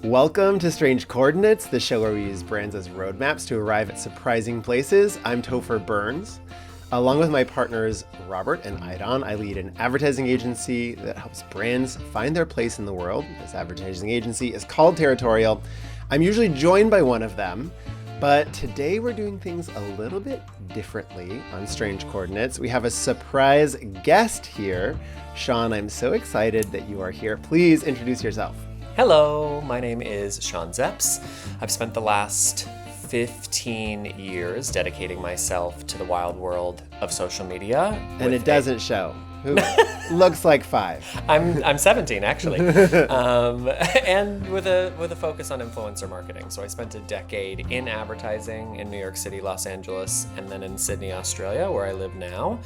Welcome to Strange Coordinates, the show where we use brands as roadmaps to arrive at surprising places. I'm Topher Burns. Along with my partners Robert and Aidan, I lead an advertising agency that helps brands find their place in the world. This advertising agency is called Territorial. I'm usually joined by one of them, but today we're doing things a little bit differently on Strange Coordinates. We have a surprise guest here. Sean, I'm so excited that you are here. Please introduce yourself. Hello, my name is Sean Szeps. I've spent the last 15 years dedicating myself to the wild world of social media. And it doesn't show. Looks like 5. I'm 17 actually, and with a focus on influencer marketing. So I spent a decade in advertising in New York City, Los Angeles, and then in Sydney, Australia, where I live now,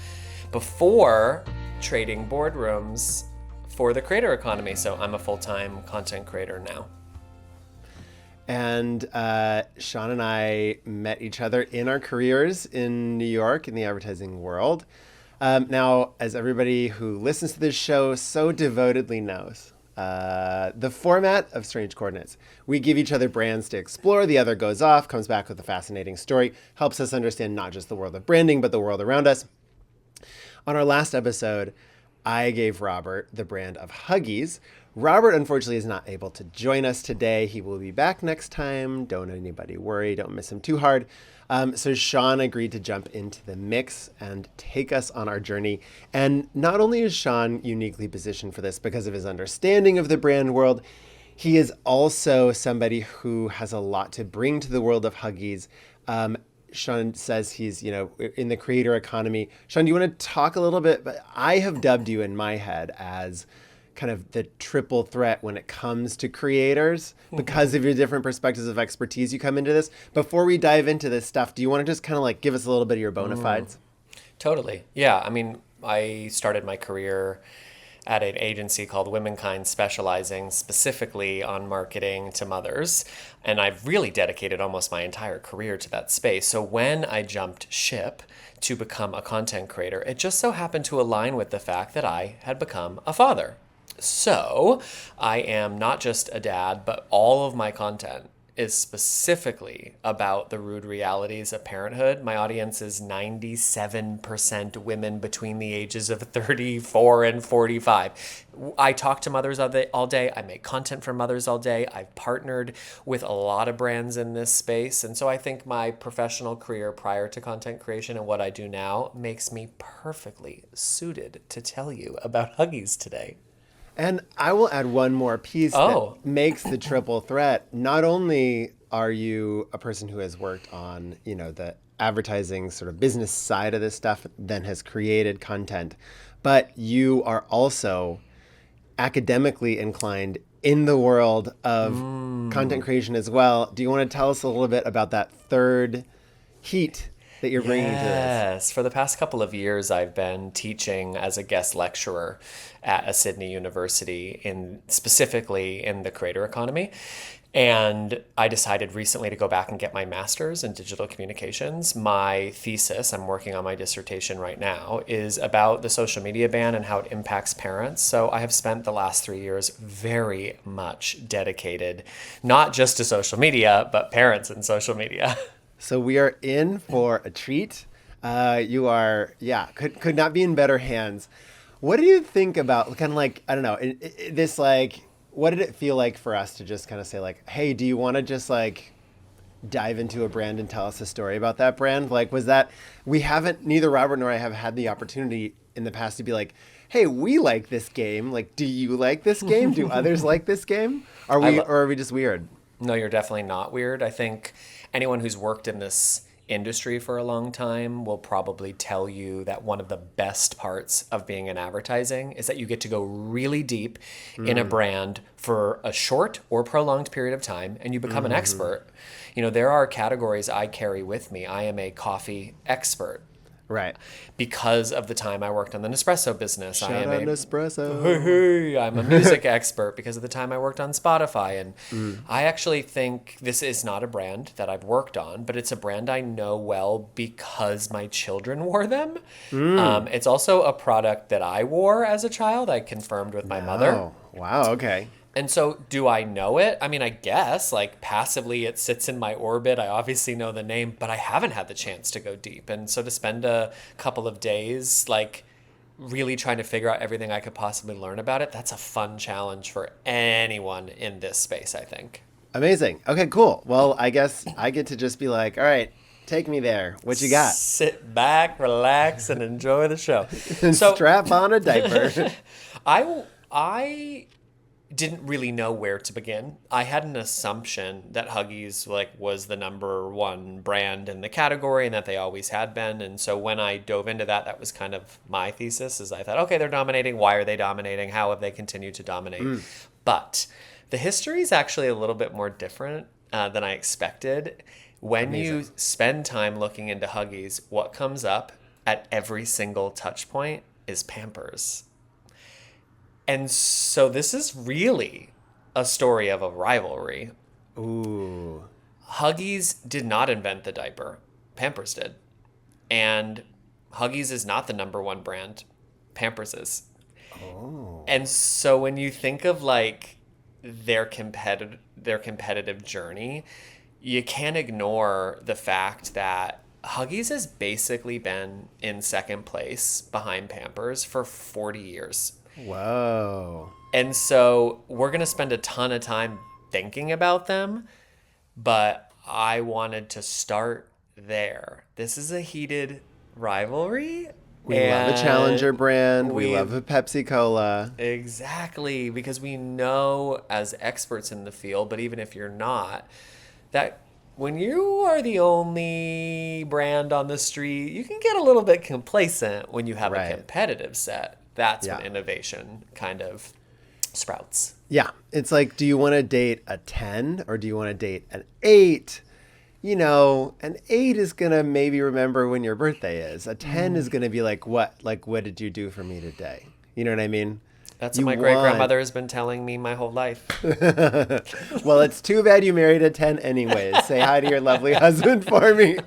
before trading boardrooms for the creator economy. So I'm a full-time content creator now. And Sean and I met each other in our careers in New York in the advertising world. Now, as everybody who listens to this show so devotedly knows, the format of Strange Coordinates, we give each other brands to explore, the other goes off, comes back with a fascinating story, helps us understand not just the world of branding, but the world around us. On our last episode, I gave Robert the brand of Huggies. Robert, unfortunately, is not able to join us today. He will be back next time. Don't anybody worry. Don't miss him too hard. So Sean agreed to jump into the mix and take us on our journey. And not only is Sean uniquely positioned for this because of his understanding of the brand world, he is also somebody who has a lot to bring to the world of Huggies. Sean says he's, in the creator economy. Sean, do you want to talk a little bit? But I have dubbed you in my head as kind of the triple threat when it comes to creators because of your different perspectives of expertise you come into this. Before we dive into this stuff, do you want to just kind of like give us a little bit of your bona fides? Totally. Yeah. I mean, I started my career at an agency called Womankind, specializing specifically on marketing to mothers. And I've really dedicated almost my entire career to that space. So when I jumped ship to become a content creator, it just so happened to align with the fact that I had become a father. So I am not just a dad, but all of my content is specifically about the rude realities of parenthood. My audience is 97% women between the ages of 34 and 45. I talk to mothers all day. I make content for mothers all day. I've partnered with a lot of brands in this space. And so I think my professional career prior to content creation and what I do now makes me perfectly suited to tell you about Huggies today. And I will add one more piece that makes the triple threat. Not only are you a person who has worked on, the advertising sort of business side of this stuff, then has created content, but you are also academically inclined in the world of content creation as well. Do you want to tell us a little bit about that third heat that you're bringing to this? Yes. For the past couple of years, I've been teaching as a guest lecturer at a Sydney university specifically in the creator economy. And I decided recently to go back and get my master's in digital communications. My thesis, I'm working on my dissertation right now, is about the social media ban and how it impacts parents. So I have spent the last 3 years very much dedicated, not just to social media, but parents and social media. So we are in for a treat. You are, could not be in better hands. What do you think about kind of like, I don't know, this like, what did it feel like for us to just kind of say like, hey, do you want to just like dive into a brand and tell us a story about that brand? Like, was that, neither Robert nor I have had the opportunity in the past to be like, hey, we like this game. Like, do you like this game? Do others like this game? Or are we just weird? No, you're definitely not weird. I think anyone who's worked in this industry for a long time will probably tell you that one of the best parts of being in advertising is that you get to go really deep in a brand for a short or prolonged period of time, and you become an expert. There are categories I carry with me. I am a coffee expert. Right. Because of the time I worked on the Nespresso business. Shout out Nespresso. Hey, I'm a music expert because of the time I worked on Spotify. And I actually think this is not a brand that I've worked on, but it's a brand I know well because my children wore them. It's also a product that I wore as a child. I confirmed with my mother. Wow. Okay. And so do I know it? I mean, I guess like passively it sits in my orbit. I obviously know the name, but I haven't had the chance to go deep. And so to spend a couple of days like really trying to figure out everything I could possibly learn about it, that's a fun challenge for anyone in this space, I think. Amazing. Okay, cool. Well, I guess I get to just be like, all right, take me there. What you got? Sit back, relax, and enjoy the show. And So strap on a diaper. I didn't really know where to begin. I had an assumption that Huggies was the number one brand in the category and that they always had been. And so when I dove into that, that was kind of my thesis. Is I thought, okay, they're dominating. Why are they dominating? How have they continued to dominate? But the history is actually a little bit more different than I expected. When Amazing. you spend time looking into Huggies, what comes up at every single touch point is Pampers. And so this is really a story of a rivalry. Ooh. Huggies did not invent the diaper. Pampers did. And Huggies is not the number one brand. Pampers is. Oh. And so when you think of like their competitive journey, you can't ignore the fact that Huggies has basically been in second place behind Pampers for 40 years. Whoa. And so we're going to spend a ton of time thinking about them, but I wanted to start there. This is a heated rivalry. We love a challenger brand. We we- love a Pepsi Cola. Exactly, because we know as experts in the field, but even if you're not, that when you are the only brand on the street, you can get a little bit complacent when you have Right. a competitive set. That's Yeah. when innovation kind of sprouts. Yeah. It's like, do you want to date a 10 or do you want to date an 8? You know, an 8 is going to maybe remember when your birthday is. A 10 is going to be like, what? Like, what did you do for me today? You know what I mean? That's You what my want- great-grandmother has been telling me my whole life. Well, it's too bad you married a 10 anyways. Say hi to your lovely husband for me.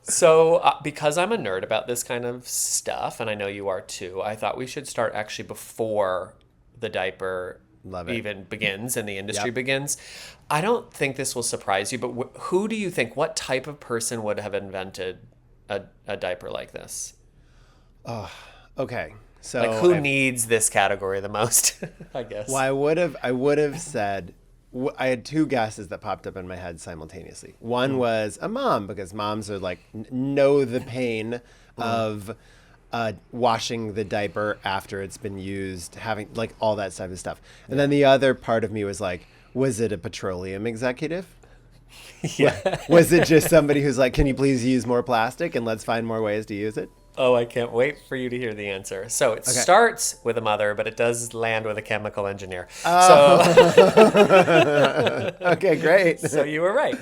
So because I'm a nerd about this kind of stuff, and I know you are too, I thought we should start actually before the diaper Love it. even begins and the industry Yep. begins. I don't think this will surprise you, but who do you think, what type of person would have invented a diaper like this? Okay. So Like who I- needs this category the most, I guess. Well, I would have said, I had two guesses that popped up in my head simultaneously. One was a mom, because moms are like, know the pain of washing the diaper after it's been used, having like all that type of stuff. And then the other part of me was like, was it a petroleum executive? Yeah. Was it just somebody who's like, can you please use more plastic and let's find more ways to use it? Oh, I can't wait for you to hear the answer. So it starts with a mother, but it does land with a chemical engineer. Okay, great. So you were right.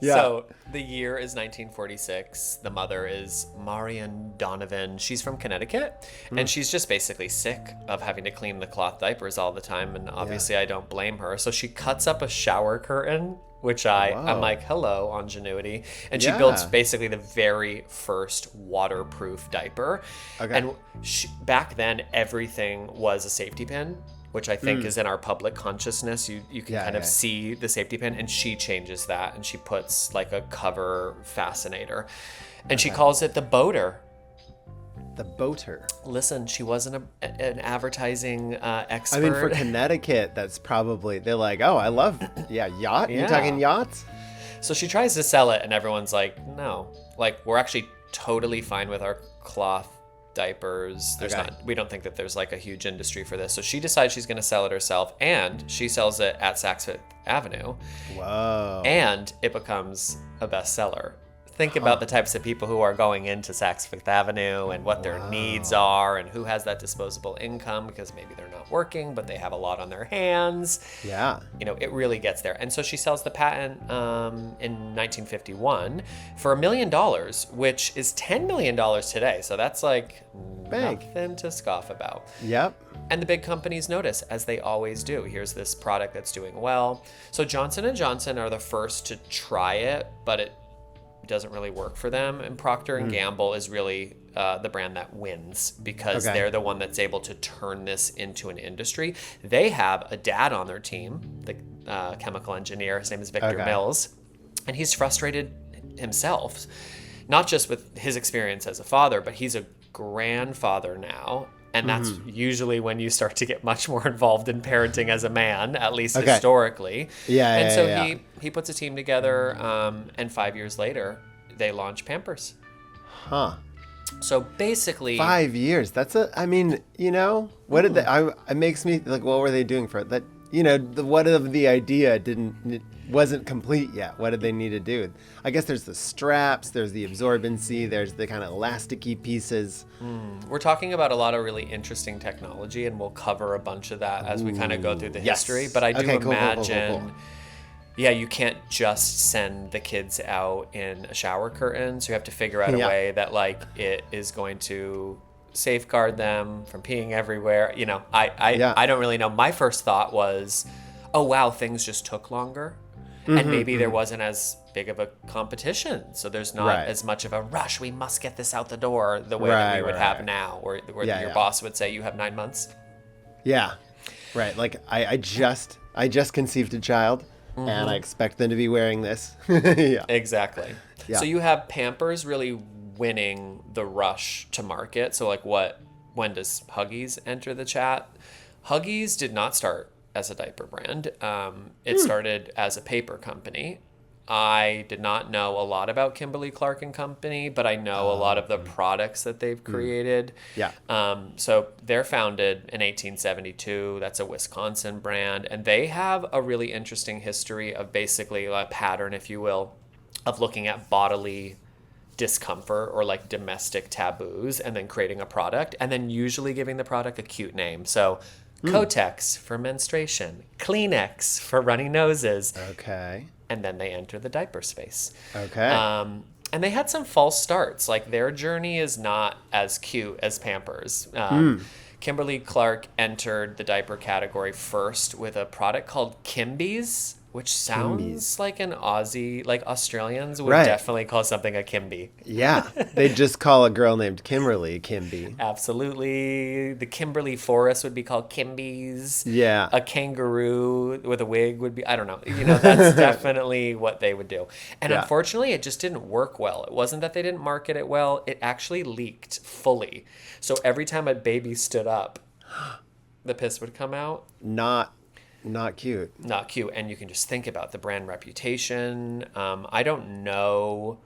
Yeah. So the year is 1946. The mother is Marian Donovan. She's from Connecticut, and she's just basically sick of having to clean the cloth diapers all the time. And obviously, I don't blame her. So she cuts up a shower curtain, which I'm Wow. like, hello, ingenuity. And she Yeah. builds basically the very first waterproof diaper. Okay. And back then, everything was a safety pin, which I think is in our public consciousness. You can Yeah, kind of yeah. see the safety pin, and she changes that, and she puts like a cover fascinator, and she calls it the boater. The boater. Listen, she wasn't an advertising expert. I mean, for Connecticut, that's probably, they're like, oh, I love, yacht? You Yeah. talking yachts? So she tries to sell it, and everyone's like, no, like we're actually totally fine with our cloth diapers. There's Okay. not, we don't think that there's like a huge industry for this. So she decides she's going to sell it herself, and she sells it at Saks Fifth Avenue, Whoa. and it becomes a bestseller. Think about the types of people who are going into Saks Fifth Avenue and what their needs are, and who has that disposable income because maybe they're not working, but they have a lot on their hands. Yeah. You know, it really gets there. And so she sells the patent in 1951 for $1 million, which is $10 million today. So that's like Big. nothing to scoff about. Yep. And the big companies notice, as they always do. Here's this product that's doing well. So Johnson & Johnson are the first to try it, but it doesn't really work for them. And Procter & Gamble is really the brand that wins because Okay. they're the one that's able to turn this into an industry. They have a dad on their team, the chemical engineer. His name is Victor Okay. Mills, and he's frustrated himself, not just with his experience as a father, but he's a grandfather now. And that's usually when you start to get much more involved in parenting as a man, at least Okay. historically. Yeah, And yeah, so yeah. he puts a team together, and 5 years later, they launch Pampers. Huh. So basically, 5 years. That's I mean, what did they, it makes me like, what were they doing for it? That, what of the idea it wasn't complete yet. What did they need to do? I guess there's the straps, there's the absorbency, there's the kind of elasticy pieces. we're talking about a lot of really interesting technology, and we'll cover a bunch of that as we kind of go through the Yes. history. But I do Okay, cool. imagine, yeah, you can't just send the kids out in a shower curtain. So you have to figure out a Yeah. way that like it is going to safeguard them from peeing everywhere. I don't really know. My first thought was, oh wow, things just took longer. And maybe there wasn't as big of a competition. So there's not Right. as much of a rush. We must get this out the door the way that we would have now, where Yeah, your yeah. boss would say, you have 9 months. Yeah. Right. Like I just conceived a child and I expect them to be wearing this. Yeah. Exactly. Yeah. So you have Pampers really winning the rush to market. So like when does Huggies enter the chat? Huggies did not start as a diaper brand. It started as a paper company. I did not know a lot about Kimberly-Clark and Company, but I know a lot of the products that they've created. Yeah. So they're founded in 1872. That's a Wisconsin brand. And they have a really interesting history of basically a pattern, if you will, of looking at bodily discomfort or like domestic taboos and then creating a product and then usually giving the product a cute name. So Kotex for menstruation, Kleenex for runny noses, Okay. and then they enter the diaper space. Okay. And they had some false starts. Like their journey is not as cute as Pampers. Kimberly-Clark entered the diaper category first with a product called Kimby's, which sounds like an Aussie, like Australians would Right. definitely call something a Kimby. Yeah. They just call a girl named Kimberly Kimby. Absolutely. The Kimberly Forest would be called Kimby's. Yeah. A kangaroo with a wig would be, I don't know. That's definitely what they would do. And Yeah. unfortunately, it just didn't work well. It wasn't that they didn't market it well. It actually leaked fully. So every time a baby stood up, the piss would come out. Not cute. Not cute. And you can just think about the brand reputation. I don't know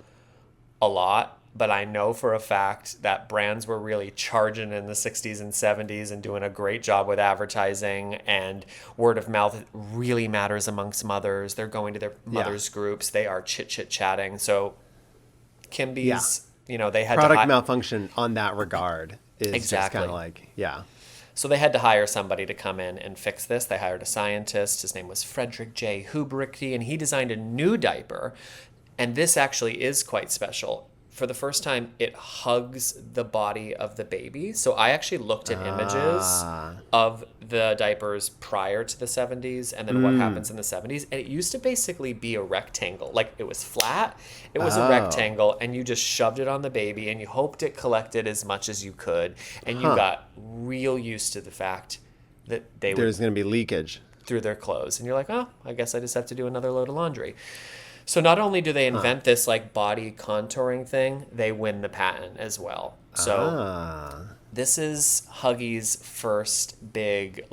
a lot, but I know for a fact that brands were really charging in the 60s and 70s and doing a great job with advertising, and word of mouth really matters amongst mothers. They're going to their mothers' groups. They are chit-chatting. So Kimby's, they had Product to malfunction on that regard is just Exactly. kind of like, yeah. So they had to hire somebody to come in and fix this. They hired a scientist. His name was Frederick J. Hubrichty, and he designed a new diaper. And this actually is quite special. For the first time, it hugs the body of the baby. So I actually looked at images of the diapers prior to the 70s and then what happens in the 70s. And it used to basically be a rectangle. Like it was flat, it was a rectangle, and you just shoved it on the baby and you hoped it collected as much as you could. And you got real used to the fact that There's going to be leakage. through their clothes. And you're like, oh, I guess I just have to do another load of laundry. So not only do they invent this like body contouring thing, they win the patent as well. So this is Huggies' first big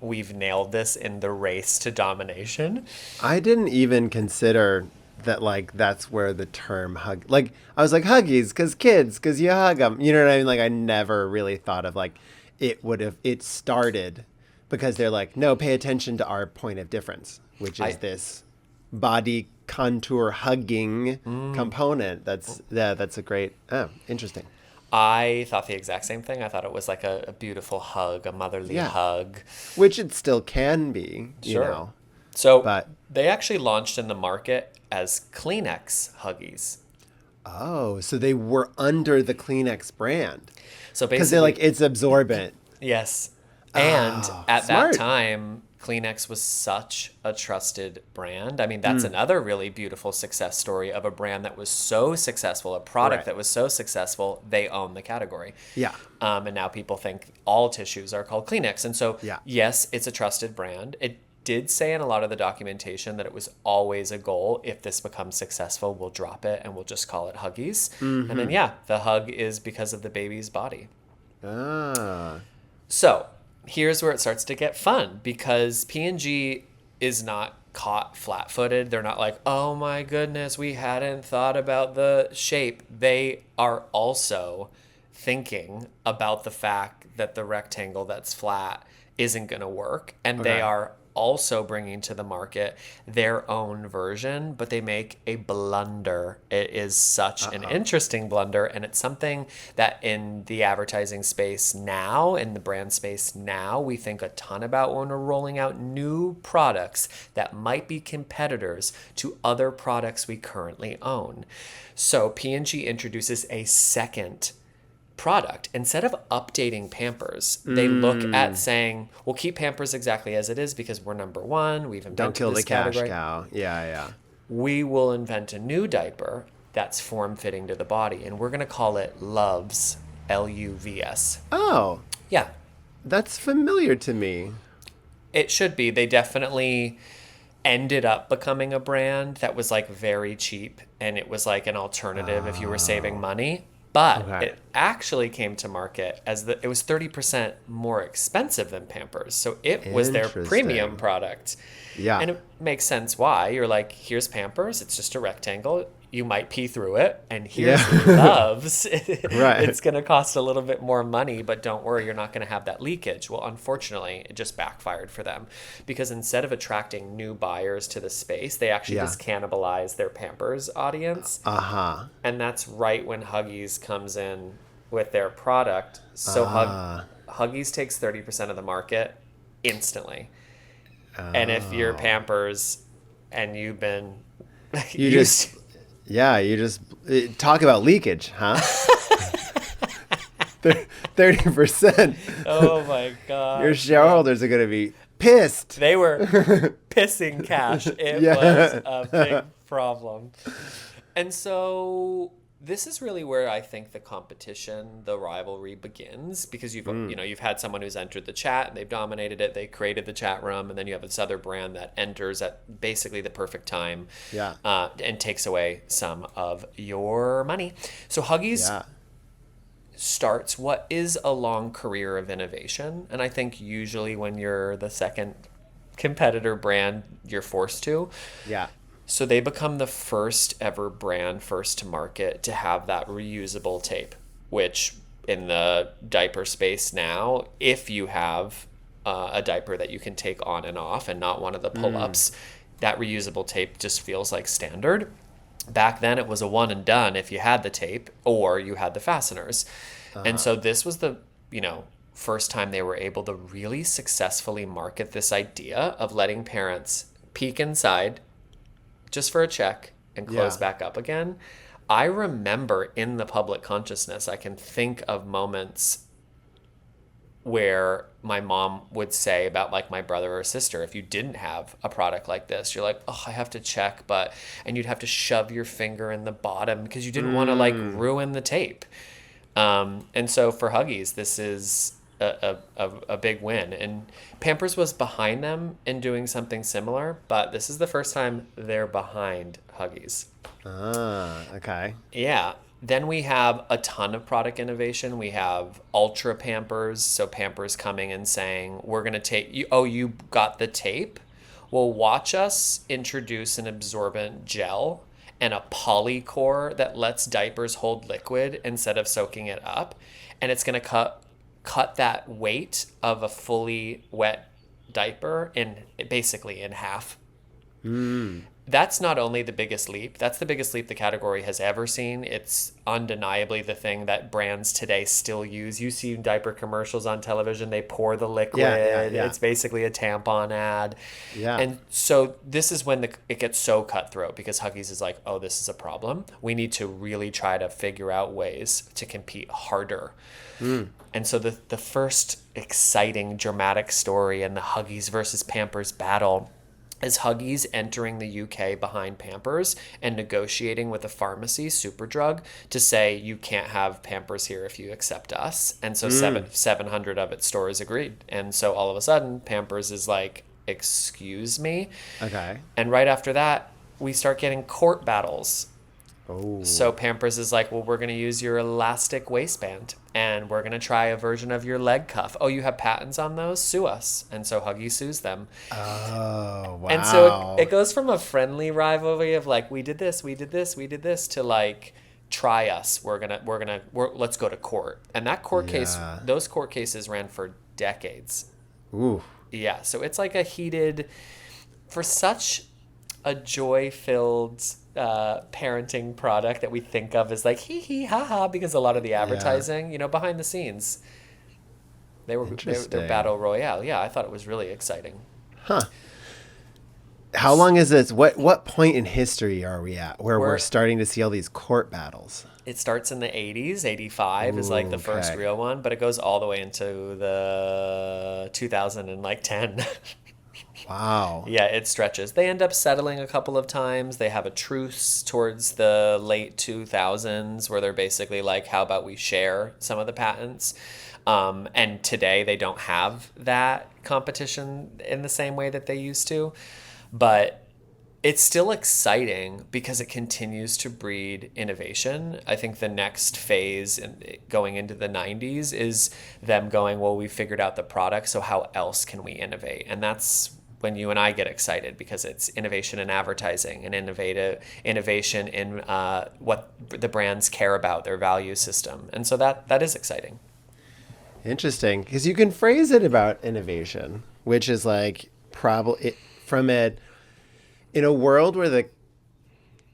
we've nailed this in the race to domination. I didn't even consider that that's where the term hug, I was like Huggies because you hug them, you know what I mean? Like I never really thought of it started because they're like, no, pay attention to our point of difference, which is this body contour hugging component. That's a great, interesting. I thought the exact same thing. I thought it was like a beautiful hug, a motherly hug. Which it still can be, you Sure. know. So But they actually launched in the market as Kleenex Huggies. oh, so they were under the Kleenex brand So because basically, they're like, it's absorbent. yes. And at smart. that time, Kleenex was such a trusted brand. I mean, that's another really beautiful success story of a brand that was so successful, a product Right. that was so successful, they own the category. Yeah. And now people think all tissues are called Kleenex. And so, Yeah. yes, it's a trusted brand. It did say in a lot of the documentation that it was always a goal. If this becomes successful, we'll drop it and we'll just call it Huggies. And then, yeah, the hug is because of the baby's body. Ah. So here's where it starts to get fun, because P&G is not caught flat-footed. They're not like, oh my goodness, we hadn't thought about the shape. They are also thinking about the fact that the rectangle that's flat isn't going to work. And they Okay. are also bringing to the market their own version, but they make a blunder. It is such an interesting blunder, and it's something that in the advertising space now, in the brand space now, we think a ton about when we're rolling out new products that might be competitors to other products we currently own. So P&G introduces a second product. Instead of updating Pampers, they look at saying, we'll keep Pampers exactly as it is because we're number one. We've invented Don't kill this the cash category. cow. Yeah, yeah. We will invent a new diaper that's form-fitting to the body, and we're going to call it Loves, Luvs. Oh, Yeah, that's familiar to me. it should be. They definitely ended up becoming a brand that was like very cheap, and it was like an alternative if you were saving money. But Okay. it actually came to market as it was 30% more expensive than Pampers. So it was their premium Interesting. product. Yeah. And it makes sense why. You're like, here's Pampers, it's just a rectangle. You might pee through it. And here's Yeah. Loves. Right. It's going to cost a little bit more money, but don't worry, you're not going to have that leakage. Well, unfortunately, it just backfired for them, because instead of attracting new buyers to the space, they actually Yeah. just cannibalized their Pampers audience. Uh-huh. And that's right when Huggies comes in with their product. So Huggies takes 30% of the market instantly. And if you're Pampers and you've been You just talk about leakage, huh? 30%. oh my god, Your shareholders are going to be pissed. they were pissing cash. It Yeah. was a big problem. And so this is really where I think the competition, the rivalry begins, because you've had someone who's entered the chat and they've dominated it, they created the chat room, and then you have this other brand that enters at basically the perfect time, Yeah. and takes away some of your money. So Huggies Yeah. starts what is a long career of innovation, and I think usually when you're the second competitor brand, you're forced to. Yeah. So they become the first ever brand, first to market, to have that reusable tape, which in the diaper space now, if you have a diaper that you can take on and off and not one of the pull-ups, that reusable tape just feels like standard. Back then it was a one and done if you had the tape or you had the fasteners. And so this was the, first time they were able to really successfully market this idea of letting parents peek inside just for a check and close Yeah. back up again. I remember in the public consciousness, I can think of moments where my mom would say about like my brother or sister, if you didn't have a product like this, you're like, oh, I have to check, and you'd have to shove your finger in the bottom because you didn't want to like ruin the tape. And so for Huggies, this is a big win. And Pampers was behind them in doing something similar, but this is the first time they're behind Huggies. Ah, okay. Yeah. Then we have a ton of product innovation. We have Ultra Pampers. So Pampers coming and saying, we're going to take you. Oh, you got the tape? Well, watch us introduce an absorbent gel and a polycore that lets diapers hold liquid instead of soaking it up. And it's going to cut that weight of a fully wet diaper basically in half. That's not only the biggest leap, that's the biggest leap the category has ever seen. It's undeniably the thing that brands today still use. You see diaper commercials on television, they pour the liquid. Yeah. It's basically a tampon ad. Yeah. And so this is when it gets so cutthroat, because Huggies is like, oh, this is a problem. We need to really try to figure out ways to compete harder. And so the first exciting dramatic story in the Huggies versus Pampers battle is Huggies entering the UK behind Pampers and negotiating with a pharmacy, Superdrug, to say you can't have Pampers here if you accept us. And so 700 of its stores agreed. And so all of a sudden, Pampers is like, excuse me? Okay. And right after that, we start getting court battles. Oh. So Pampers is like, well, we're going to use your elastic waistband, and we're going to try a version of your leg cuff. Oh, you have patents on those? Sue us. And so Huggies sues them. Oh, wow. And so it goes from a friendly rivalry of like, we did this, to like, try us. Let's go to court. And that court case, those court cases ran for decades. Ooh. Yeah. So it's like a heated, for such a joy-filled parenting product that we think of as like hee hee ha ha, because a lot of the advertising, behind the scenes, they're battle royale. Yeah, I thought it was really exciting. Huh. How long is this? What point in history are we at where we're starting to see all these court battles? It starts in the 80s. 85 is like the first real one, but it goes all the way into the 2010. Wow. Yeah, it stretches. They end up settling a couple of times. They have a truce towards the late 2000s where they're basically like, how about we share some of the patents? And today they don't have that competition in the same way that they used to. But it's still exciting because it continues to breed innovation. I think the next phase going into the 90s is them going, well, we figured out the product, so how else can we innovate? And that's when you and I get excited, because it's innovation in advertising and innovation in what the brands care about, their value system. And so that is exciting. Interesting, because you can phrase it about innovation, which is like probably in a world where the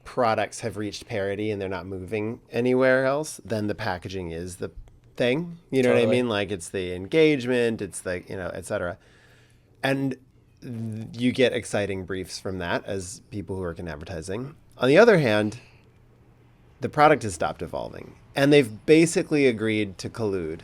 products have reached parity and they're not moving anywhere else, then the packaging is the thing. You know what I mean? Like, it's the engagement, it's the, et cetera. And you get exciting briefs from that as people who work in advertising. On the other hand, the product has stopped evolving, and they've basically agreed to collude.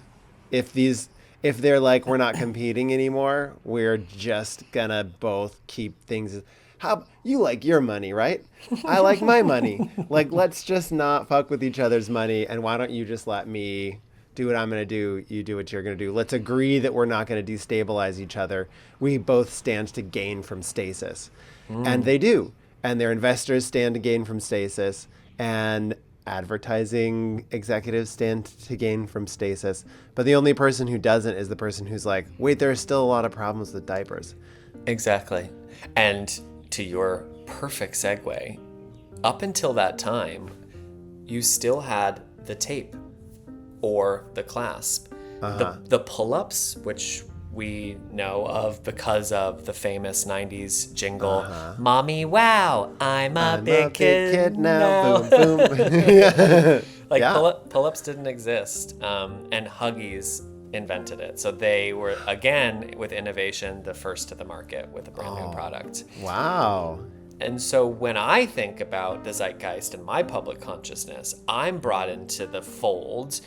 If they're like, we're not competing anymore, we're just gonna both keep things. How you like your money, right? I like my money. Like, let's just not fuck with each other's money, and why don't you just let me do what I'm going to do, you do what you're going to do. Let's agree that we're not going to destabilize each other. We both stand to gain from stasis. And they do. And their investors stand to gain from stasis. And advertising executives stand to gain from stasis. But the only person who doesn't is the person who's like, wait, there are still a lot of problems with diapers. Exactly. And to your perfect segue, up until that time, you still had the tape or the clasp. The pull-ups, which we know of because of the famous 90s jingle, Mommy, wow, I'm a big kid now. Boom, boom. Pull-ups didn't exist, and Huggies invented it. So they were, again, with innovation, the first to the market with a brand new product. Wow. And so when I think about the zeitgeist and my public consciousness, I'm brought into the fold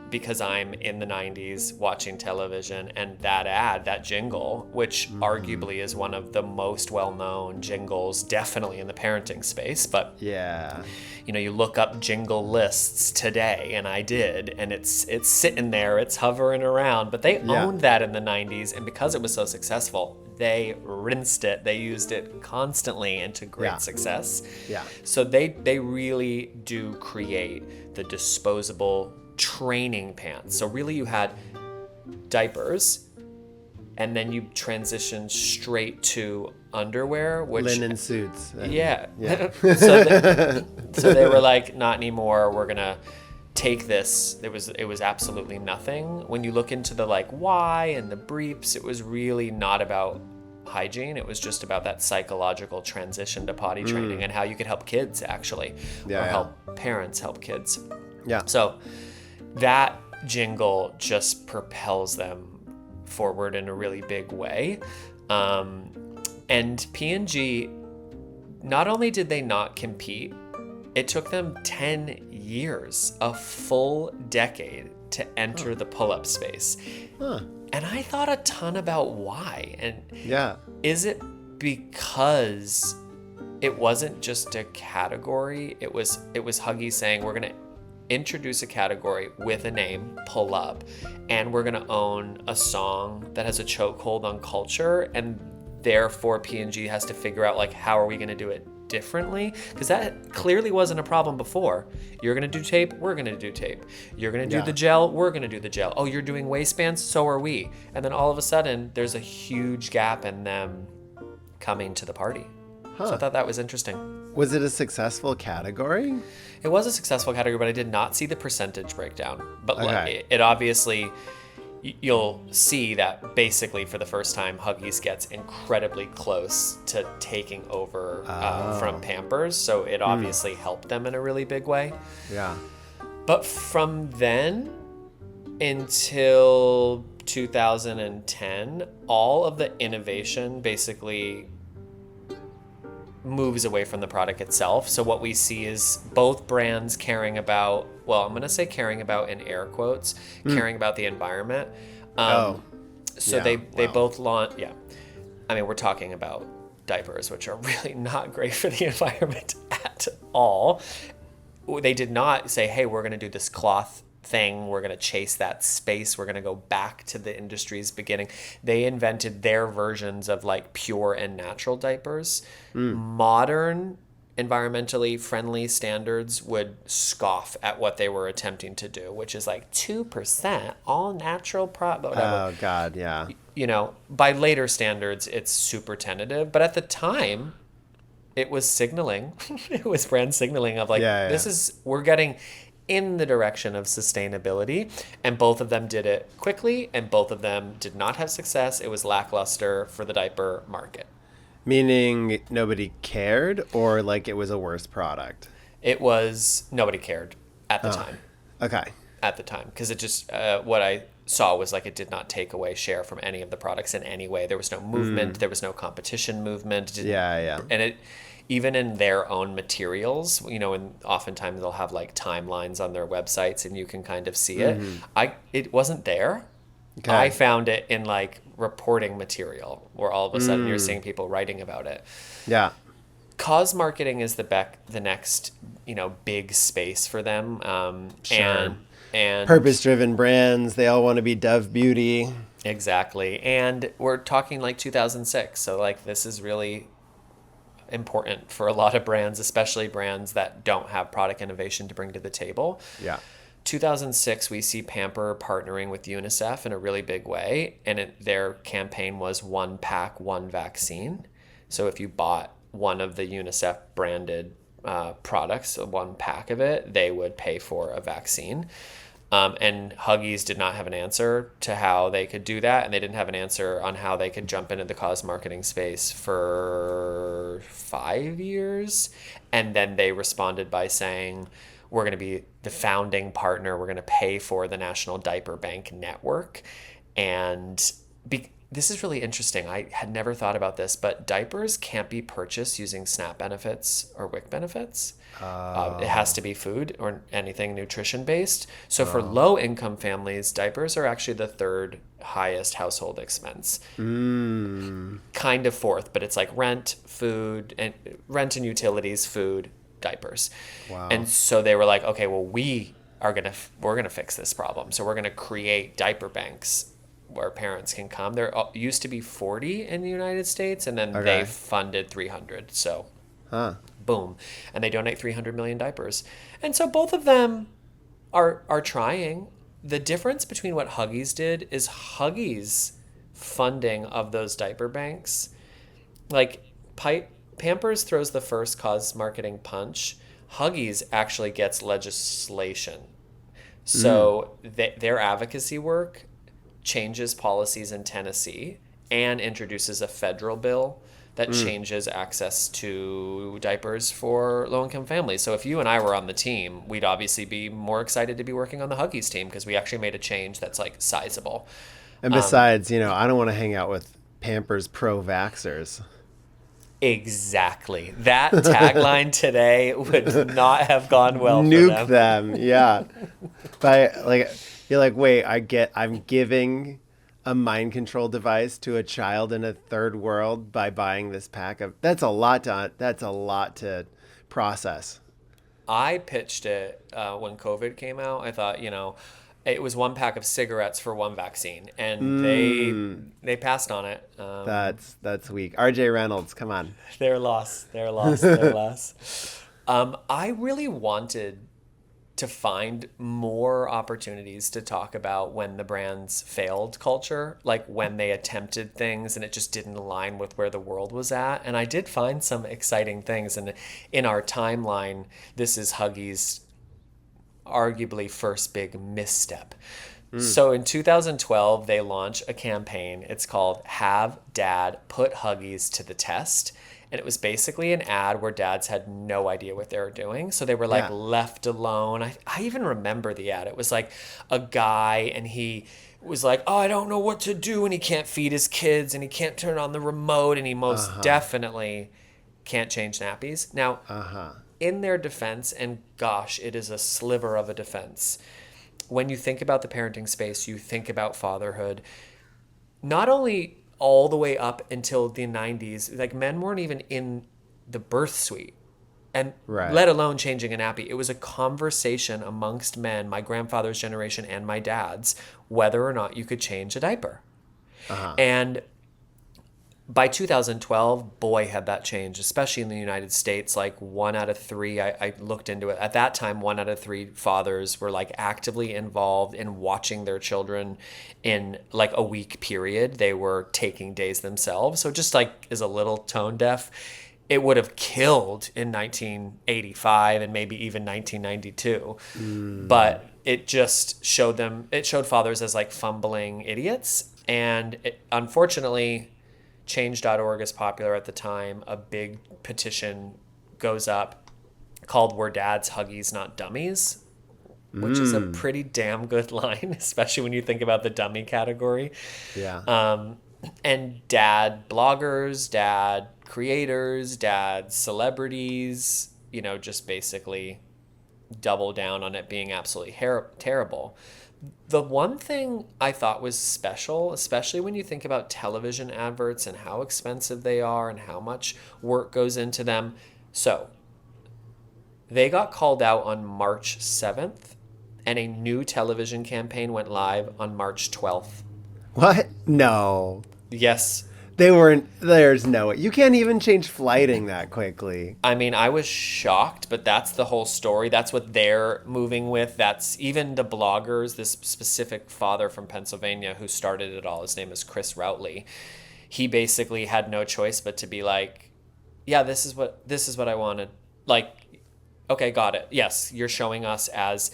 because I'm in the 90s watching television, and that jingle, which arguably is one of the most well-known jingles, definitely in the parenting space, but you look up jingle lists today, and I did, and it's sitting there, it's hovering around, but they owned that in the 90s, and because it was so successful, they rinsed it. They used it constantly into great success. Yeah. So they really do create the disposable training pants. So really you had diapers, and then you transitioned straight to underwear, which linen suits. So they were like, not anymore. We're gonna take this. It was absolutely nothing. When you look into the like why and the briefs, it was really not about hygiene. It was just about that psychological transition to potty training and how you could help kids actually, or help parents help kids. Yeah. So that jingle just propels them forward in a really big way. And P&G, not only did they not compete, it took them 10 years, a full decade, to enter the pull-up space. And I thought a ton about why. And is it because it wasn't just a category? It was Huggies saying, we're going to introduce a category with a name, pull up, and we're going to own a song that has a chokehold on culture, and therefore P&G has to figure out, like, how are we going to do it differently? Because that clearly wasn't a problem before. You're going to do tape, we're going to do tape. You're going to do the gel, we're going to do the gel. Oh, you're doing waistbands, so are we. And then all of a sudden, there's a huge gap in them coming to the party. So I thought that was interesting. Was it a successful category? It was a successful category, but I did not see the percentage breakdown. But it obviously, you'll see that basically for the first time, Huggies gets incredibly close to taking over from Pampers. So it obviously helped them in a really big way. Yeah. But from then until 2010, all of the innovation basically moves away from the product itself. So what we see is both brands caring about, well, I'm going to say caring about in air quotes, caring about the environment. They both launch, I mean, we're talking about diapers, which are really not great for the environment at all. They did not say, hey, we're going to do this cloth thing, we're going to chase that space, we're going to go back to the industry's beginning. They invented their versions of like pure and natural diapers. Modern environmentally friendly standards would scoff at what they were attempting to do, which is like 2% all natural whatever. Oh God, yeah. You know, by later standards, it's super tentative, but at the time, it was signaling. It was brand signaling of like, this is, we're getting in the direction of sustainability, and both of them did it quickly, and both of them did not have success. It was lackluster for the diaper market. Meaning nobody cared, or like it was a worse product? It was, nobody cared at the time. Okay. At the time, because it just, what I saw was like it did not take away share from any of the products in any way. There was no movement, there was no competition movement. And it, even in their own materials, you know, and oftentimes they'll have like timelines on their websites and you can kind of see it. It wasn't there. Okay. I found it in like reporting material where all of a sudden you're seeing people writing about it. Yeah. Cause marketing is the next, you know, big space for them. And purpose-driven brands, they all want to be Dove Beauty. Exactly. And we're talking like 2006. So like this is really important for a lot of brands, especially brands that don't have product innovation to bring to the table. Yeah. 2006, we see Pamper partnering with UNICEF in a really big way. And their campaign was one pack, one vaccine. So if you bought one of the UNICEF branded products, one pack of it, they would pay for a vaccine. And Huggies did not have an answer to how they could do that. And they didn't have an answer on how they could jump into the cause marketing space for 5 years. And then they responded by saying, we're going to be the founding partner. We're going to pay for the National Diaper Bank Network. And this is really interesting. I had never thought about this, but diapers can't be purchased using SNAP benefits or WIC benefits. It has to be food or anything nutrition-based. So for low-income families, diapers are actually the third highest household expense. Kind of fourth, but it's like rent and utilities, food, diapers. Wow. And so they were like, okay, well, we're gonna fix this problem. So we're gonna create diaper banks where parents can come. There used to be 40 in the United States, and then they funded 300. So, boom, and they donate 300 million diapers. And so both of them are trying. The difference between what Huggies did is Huggies funding of those diaper banks, like Pampers throws the first cause marketing punch. Huggies actually gets legislation. So their advocacy work changes policies in Tennessee and introduces a federal bill that changes access to diapers for low-income families. So if you and I were on the team, we'd obviously be more excited to be working on the Huggies team because we actually made a change that's like sizable. And besides, I don't want to hang out with Pampers pro-vaxxers. Exactly. That tagline today would not have gone well for Nuke them. them, yeah. But you're like, wait, I'm giving a mind control device to a child in a third world by buying this pack of. That's a lot to process. I pitched it when COVID came out. I thought, it was one pack of cigarettes for one vaccine, and they passed on it. That's weak. R.J. Reynolds, come on. They're lost. They're lost. They're lost. I really wanted to find more opportunities to talk about when the brands failed culture, like when they attempted things and it just didn't align with where the world was at. And I did find some exciting things. And in our timeline, this is Huggies' arguably first big misstep. So in 2012, they launched a campaign. It's called Have Dad Put Huggies to the Test. And it was basically an ad where dads had no idea what they were doing. So they were like left alone. I even remember the ad. It was like a guy and he was like, oh, I don't know what to do. And he can't feed his kids and he can't turn on the remote. And he most definitely can't change nappies. Now, in their defense, and gosh, it is a sliver of a defense. When you think about the parenting space, you think about fatherhood. Not only all the way up until the 90s, like men weren't even in the birth suite, and let alone changing a nappy. It was a conversation amongst men, my grandfather's generation and my dad's, whether or not you could change a diaper. And by 2012, boy, had that changed, especially in the United States. Like 1 out of 3, I looked into it. At that time, 1 out of 3 fathers were like actively involved in watching their children in like a week period. They were taking days themselves. So just like is a little tone deaf, it would have killed in 1985 and maybe even 1992. But it just showed fathers as like fumbling idiots. And unfortunately, Change.org is popular at the time. A big petition goes up called We're Dads, Huggies, Not Dummies, which is a pretty damn good line, especially when you think about the dummy category. Yeah. And dad bloggers, dad creators, dad celebrities, just basically double down on it being absolutely terrible. The one thing I thought was special, especially when you think about television adverts and how expensive they are and how much work goes into them. So they got called out on March 7th, and a new television campaign went live on March 12th. What? No. Yes. There's no way. You can't even change flighting that quickly. I mean, I was shocked, but that's the whole story. That's what they're moving with. That's even the bloggers, this specific father from Pennsylvania who started it all. His name is Chris Routley. He basically had no choice but to be like, yeah, this is what I wanted. Like, okay, got it. Yes, you're showing us as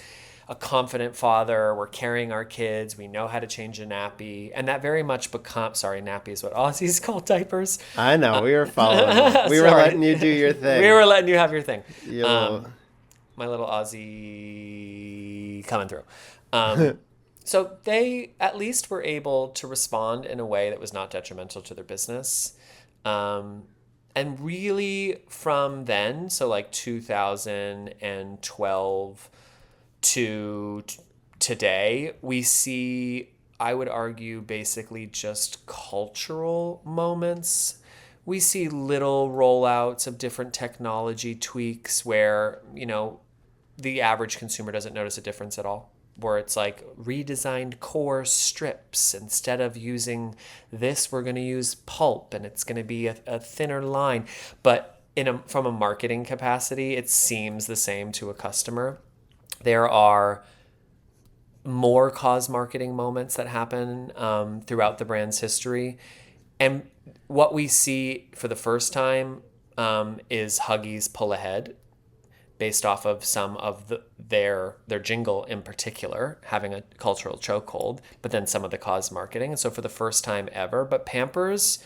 a confident father. We're carrying our kids. We know how to change a nappy. And that very much nappy is what Aussies call diapers. I know. We were following you. We were letting you do your thing. We were letting you have your thing. My little Aussie coming through. So they at least were able to respond in a way that was not detrimental to their business. And really from then, so like 2012 to today, we see, I would argue, basically just cultural moments. We see little rollouts of different technology tweaks where, the average consumer doesn't notice a difference at all. Where it's like redesigned core strips. Instead of using this, we're going to use pulp, and it's going to be a thinner line. But from a marketing capacity, it seems the same to a customer. There are more cause marketing moments that happen throughout the brand's history. And what we see for the first time is Huggies pull ahead. based off of some of their jingle in particular having a cultural chokehold, but then some of the cause marketing. And so for the first time ever, but Pampers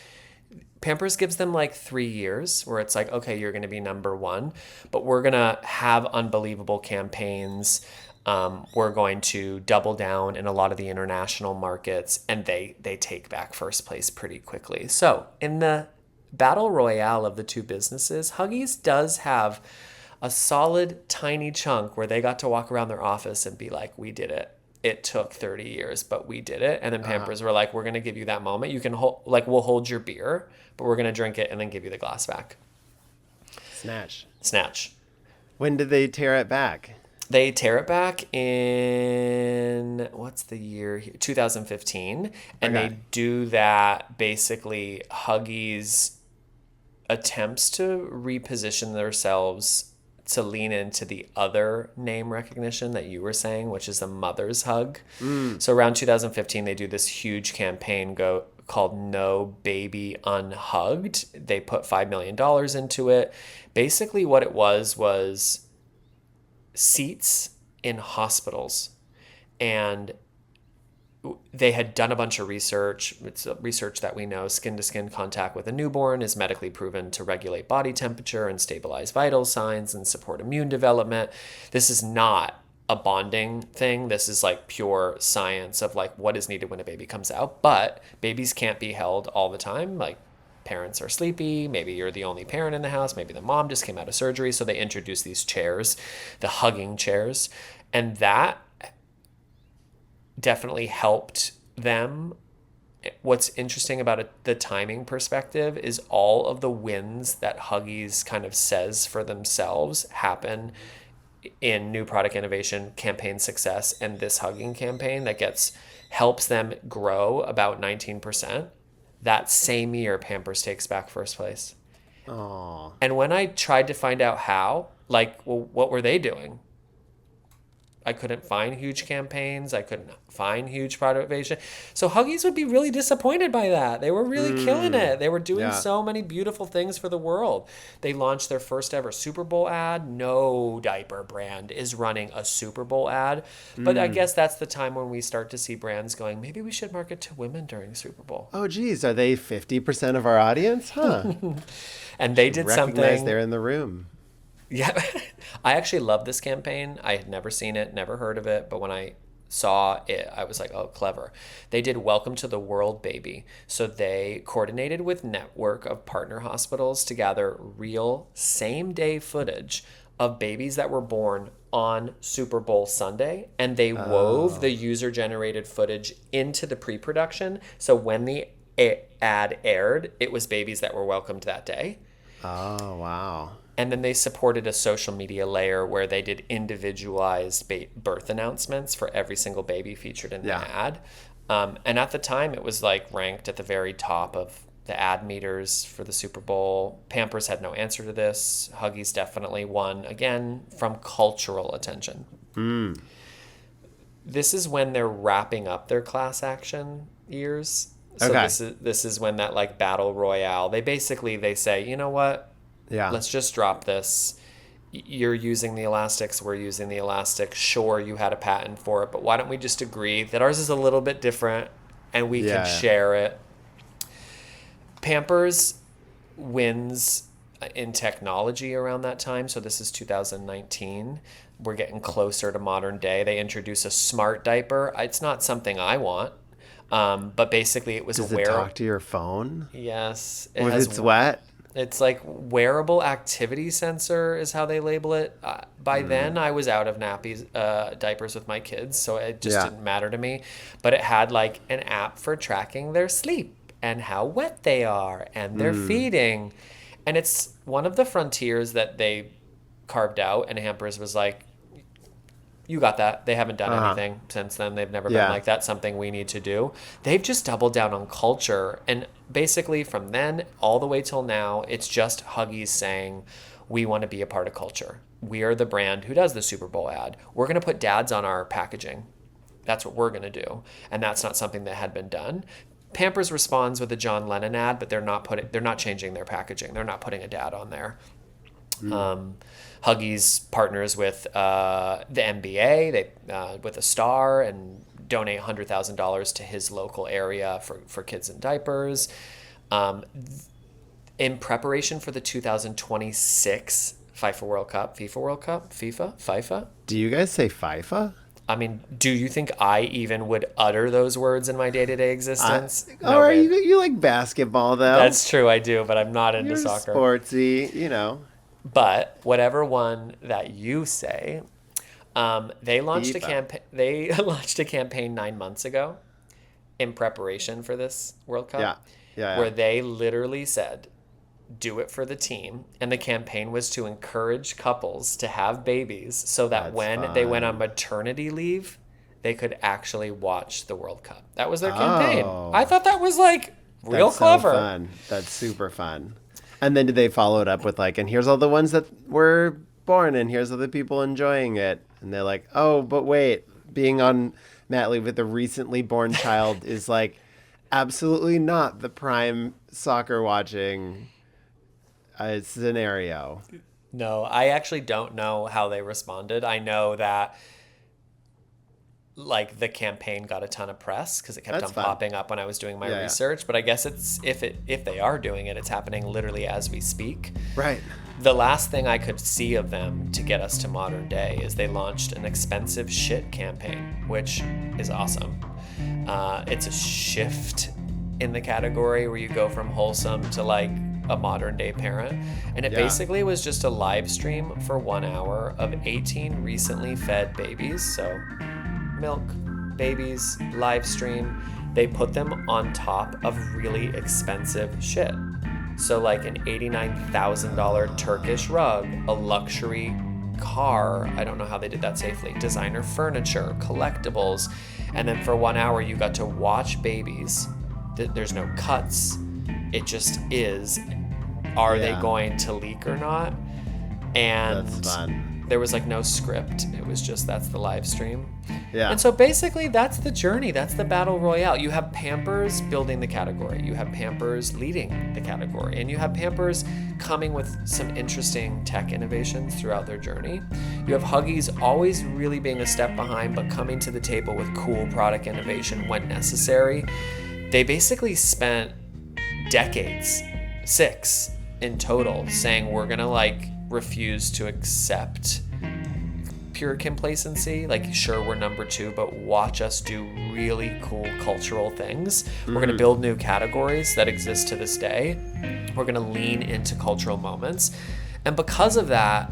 gives them like 3 years where it's like, okay, you're going to be number one, but we're going to have unbelievable campaigns. We're going to double down in a lot of the international markets, and they take back first place pretty quickly. So in the battle royale of the two businesses, Huggies does have a solid tiny chunk where they got to walk around their office and be like, we did it. It took 30 years, but we did it. And then Pampers were like, we're going to give you that moment. You can hold, like, we'll hold your beer, but we're going to drink it and then give you the glass back. Snatch. When did they tear it back? They tear it back in, what's the year here? 2015. And Okay. they do that basically. Huggies attempts to reposition themselves to lean into the other name recognition that you were saying, which is a mother's hug. So around 2015, they do this huge campaign called No Baby Unhugged. They put $5 million into it. Basically what it was seats in hospitals. And they had done a bunch of research. It's research that we know skin-to-skin contact with a newborn is medically proven to regulate body temperature and stabilize vital signs and support immune development. This is not a bonding thing. This is like pure science of like what is needed when a baby comes out. But babies can't be held all the time. Like parents are sleepy. Maybe you're the only parent in the house. Maybe the mom just came out of surgery. So they introduced these chairs, the hugging chairs. And that definitely helped them. What's interesting about it, the timing perspective, is all of the wins that Huggies kind of says for themselves happen in new product innovation, campaign success, and this hugging campaign that helps them grow about 19%. That same year, Pampers takes back first place. Oh. And when I tried to find out how, like, well, what were they doing? I couldn't find huge campaigns. I couldn't find huge product innovation. So Huggies would be really disappointed by that. They were really killing it. They were doing so many beautiful things for the world. They launched their first ever Super Bowl ad. No diaper brand is running a Super Bowl ad. But I guess that's the time when we start to see brands going, maybe we should market to women during Super Bowl. Oh, geez. Are they 50% of our audience? Huh. And they did Recognize something. they're in the room. Yeah, I actually love this campaign. I had never seen it, never heard of it, but when I saw it, I was like, oh, clever. They did Welcome to the World Baby. So they coordinated with network of partner hospitals to gather real same-day footage of babies that were born on Super Bowl Sunday, and they wove the user-generated footage into the pre-production. So when the ad aired, it was babies that were welcomed that day. Oh, wow. And then they supported a social media layer where they did individualized birth announcements for every single baby featured in the ad. And at the time, it was like ranked at the very top of the ad meters for the Super Bowl. Pampers had no answer to this. Huggies definitely won, again, from cultural attention. This is when they're wrapping up their class action years. So this is when that like battle royale, they say, you know what? Yeah. Let's just drop this. You're using the elastics. We're using the elastic. Sure, you had a patent for it, but why don't we just agree that ours is a little bit different and we can share it? Pampers wins in technology around that time. So this is 2019. We're getting closer to modern day. They introduce a smart diaper. It's not something I want. But basically it was Does it talk to your phone? Yes. If it's wet? It's like wearable activity sensor is how they label it. By then, I was out of nappies, diapers with my kids, so it just didn't matter to me. But it had like an app for tracking their sleep and how wet they are and their feeding. And it's one of the frontiers that they carved out, and Pampers was like, you got that. They haven't done anything since then. They've never been like, that's something we need to do. They've just doubled down on culture. And basically from then all the way till now, it's just Huggies saying, we want to be a part of culture. We are the brand who does the Super Bowl ad. We're going to put dads on our packaging. That's what we're going to do. And that's not something that had been done. Pampers responds with a John Lennon ad, but they're not changing their packaging. They're not putting a dad on there. Huggies partners with the NBA, with a star, and donate $100,000 to his local area for kids in diapers. In preparation for the 2026 FIFA. Do you guys say FIFA? I mean, do you think I even would utter those words in my day-to-day existence? All right, you like basketball though. That's true, I do, but I'm not into You're soccer. sportsy, you know. But whatever one that you say, they launched a campaign. They launched a campaign 9 months ago, in preparation for this World Cup. Yeah. Where they literally said, "Do it for the team," and the campaign was to encourage couples to have babies, so that when they went on maternity leave, they could actually watch the World Cup. That was their campaign. I thought that was like real clever. So fun. That's super fun. And then did they follow it up with like, and here's all the ones that were born, and here's all the people enjoying it, and they're like, oh, but wait, being on mat leave with a recently born child is like absolutely not the prime soccer watching scenario. No, I actually don't know how they responded. I know that like the campaign got a ton of press because it kept popping up when I was doing my research. But I guess it's if they are doing it, it's happening literally as we speak. Right. The last thing I could see of them to get us to modern day is they launched an expensive shit campaign, which is awesome. It's a shift in the category where you go from wholesome to like a modern day parent, and it basically was just a live stream for 1 hour of 18 recently fed babies, so milk babies, live stream. They put them on top of really expensive shit, so like an $89,000 Turkish rug, a luxury car, I don't know how they did that safely, designer furniture, collectibles, and then for 1 hour you got to watch babies. There's no cuts. It just is. Are they going to leak or not? And that's fun. There was like no script. It was just that's the live stream. Yeah. And so basically that's the journey. That's the battle royale. You have Pampers building the category. You have Pampers leading the category. And you have Pampers coming with some interesting tech innovations throughout their journey. You have Huggies always really being a step behind, but coming to the table with cool product innovation when necessary. They basically spent decades, 6 in total, saying we're gonna like refuse to accept pure complacency. Like, sure, we're number 2, but watch us do really cool cultural things. We're gonna build new categories that exist to this day. We're gonna lean into cultural moments. And because of that,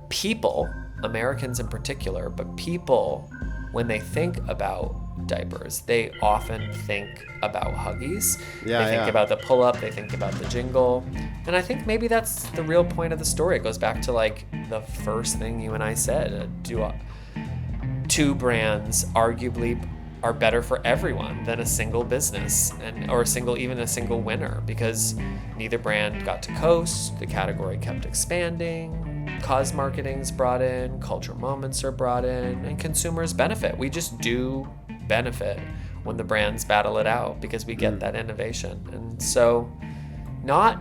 people, Americans in particular, but people, when they think about diapers, they often think about Huggies. They think about the pull-up, they think about the jingle. And I think maybe that's the real point of the story. It goes back to like the first thing you and I said. Two brands arguably are better for everyone than a single business or even a single winner, because neither brand got to coast, the category kept expanding, cause marketing's brought in, cultural moments are brought in, and consumers benefit. We just do benefit when the brands battle it out because we get that innovation. And so not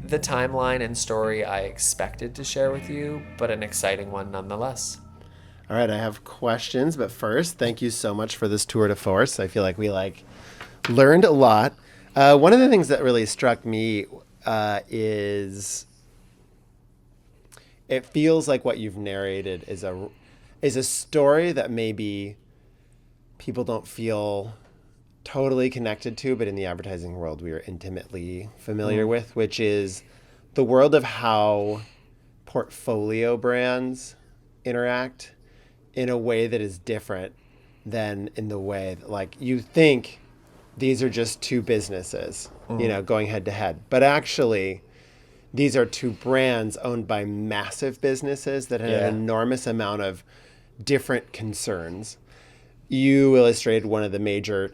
the timeline and story I expected to share with you, but an exciting one nonetheless. All right, I have questions, but first, thank you so much for this tour de force. I feel like we learned a lot. One of the things that really struck me is it feels like what you've narrated is a story that maybe people don't feel totally connected to, but in the advertising world we are intimately familiar with, which is the world of how portfolio brands interact in a way that is different than in the way that, like, you think these are just two businesses, going head to head. But actually, these are two brands owned by massive businesses that have an enormous amount of different concerns. You illustrated one of the major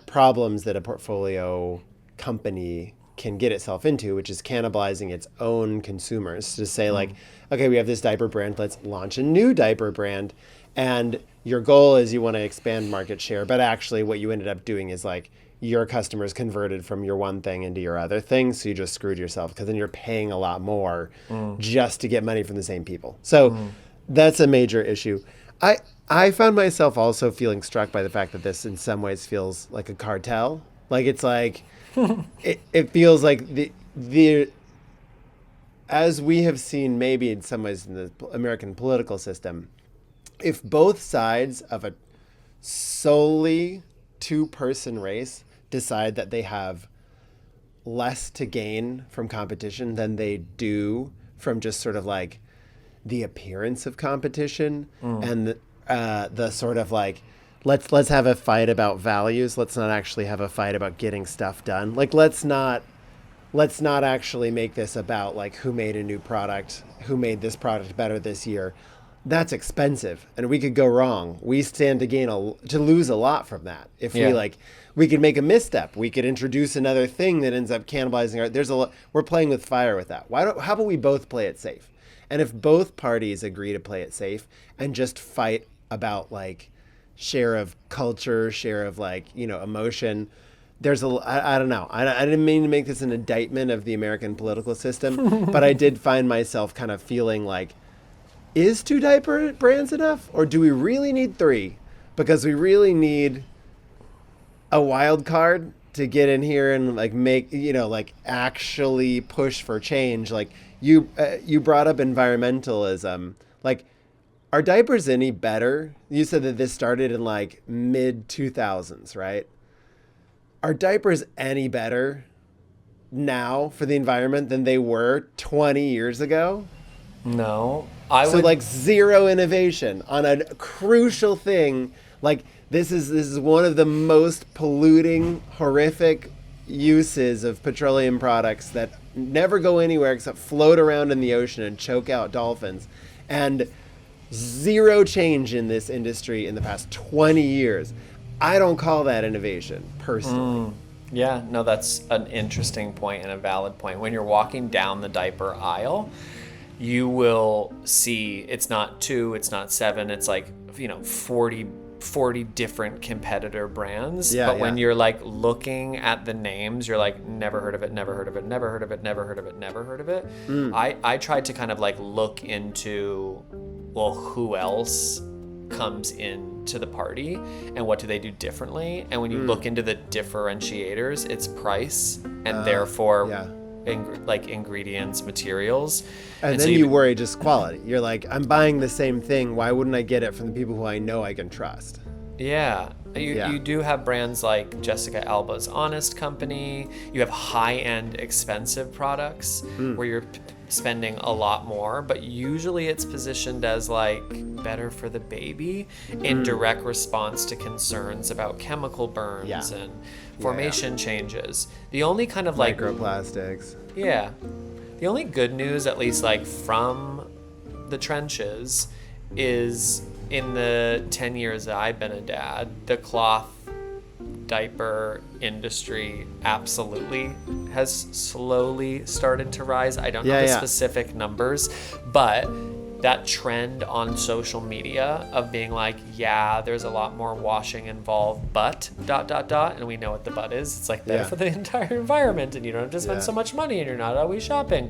problems that a portfolio company can get itself into, which is cannibalizing its own consumers. To say like, okay, we have this diaper brand, let's launch a new diaper brand. And your goal is you want to expand market share. But actually what you ended up doing is like, your customers converted from your one thing into your other thing, so you just screwed yourself because then you're paying a lot more just to get money from the same people. So that's a major issue. I found myself also feeling struck by the fact that this in some ways feels like a cartel. Like it's like it feels like the as we have seen maybe in some ways in the American political system, if both sides of a solely two-person race decide that they have less to gain from competition than they do from just sort of like the appearance of competition and the sort of like let's have a fight about values. Let's not actually have a fight about getting stuff done. Like let's not actually make this about like who made a new product, who made this product better this year. That's expensive, and we could go wrong. We stand to lose a lot from that. If we could make a misstep, we could introduce another thing that ends up cannibalizing we're playing with fire with that. How about we both play it safe? And if both parties agree to play it safe and just fight about like share of culture, share of like, emotion, I don't know. I didn't mean to make this an indictment of the American political system, but I did find myself kind of feeling like, is 2 diaper brands enough? Or do we really need 3? Because we really need a wild card to get in here and like make, like actually push for change. Like you brought up environmentalism. Like, are diapers any better? You said that this started in like mid 2000s, right? Are diapers any better now for the environment than they were 20 years ago? No. Like zero innovation on a crucial thing. Like this is one of the most polluting, horrific uses of petroleum products that never go anywhere except float around in the ocean and choke out dolphins. And zero change in this industry in the past 20 years. I don't call that innovation, personally. Yeah, no, that's an interesting point and a valid point. When you're walking down the diaper aisle, you will see it's not 2, it's not 7, it's like, 40 different competitor brands. But when you're like looking at the names, you're like, never heard of it, never heard of it, never heard of it, never heard of it, never heard of it. I tried to kind of like look into, well, who else comes into the party and what do they do differently? And when you look into the differentiators, it's price and therefore ingredients, materials. And then you worry just quality. You're like, I'm buying the same thing. Why wouldn't I get it from the people who I know I can trust? Yeah. You do have brands like Jessica Alba's Honest Company. You have high-end expensive products where you're spending a lot more, but usually it's positioned as like better for the baby in direct response to concerns about chemical burns and formation changes. The only kind of like microplastics. Yeah. The only good news, at least like from the trenches, is in the 10 years that I've been a dad, the cloth diaper industry absolutely has slowly started to rise. I don't know the specific numbers, but that trend on social media of being like, there's a lot more washing involved, but ... and we know what the but is. It's like better for the entire environment, and you don't have to spend so much money, and you're not always shopping.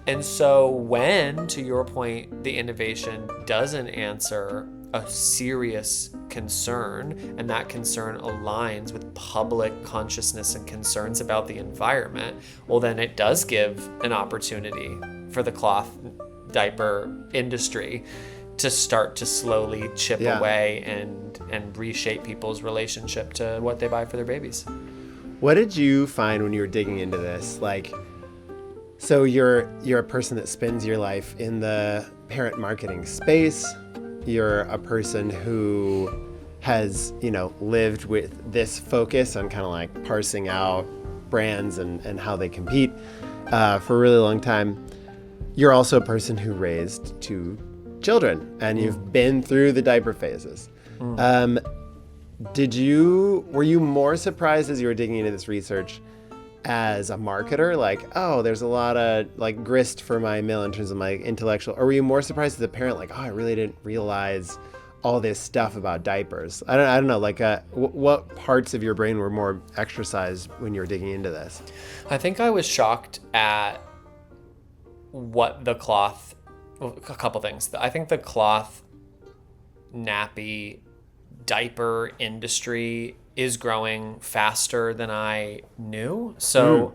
And so when, to your point, the innovation doesn't answer a serious concern, and that concern aligns with public consciousness and concerns about the environment, well, then it does give an opportunity for the cloth diaper industry to start to slowly chip away and reshape people's relationship to what they buy for their babies. What did you find when you were digging into this? Like, so you're a person that spends your life in the parent marketing space. You're a person who has, lived with this focus on kind of like parsing out brands and how they compete for a really long time. You're also a person who raised 2 children, and you've been through the diaper phases. Were you more surprised as you were digging into this research as a marketer? Like, oh, there's a lot of like grist for my mill in terms of my intellectual, or were you more surprised as a parent? Like, oh, I really didn't realize all this stuff about diapers. I don't know, like what parts of your brain were more exercised when you were digging into this? I think I was shocked at what the cloth, well, a couple things. I think the cloth nappy diaper industry is growing faster than I knew. So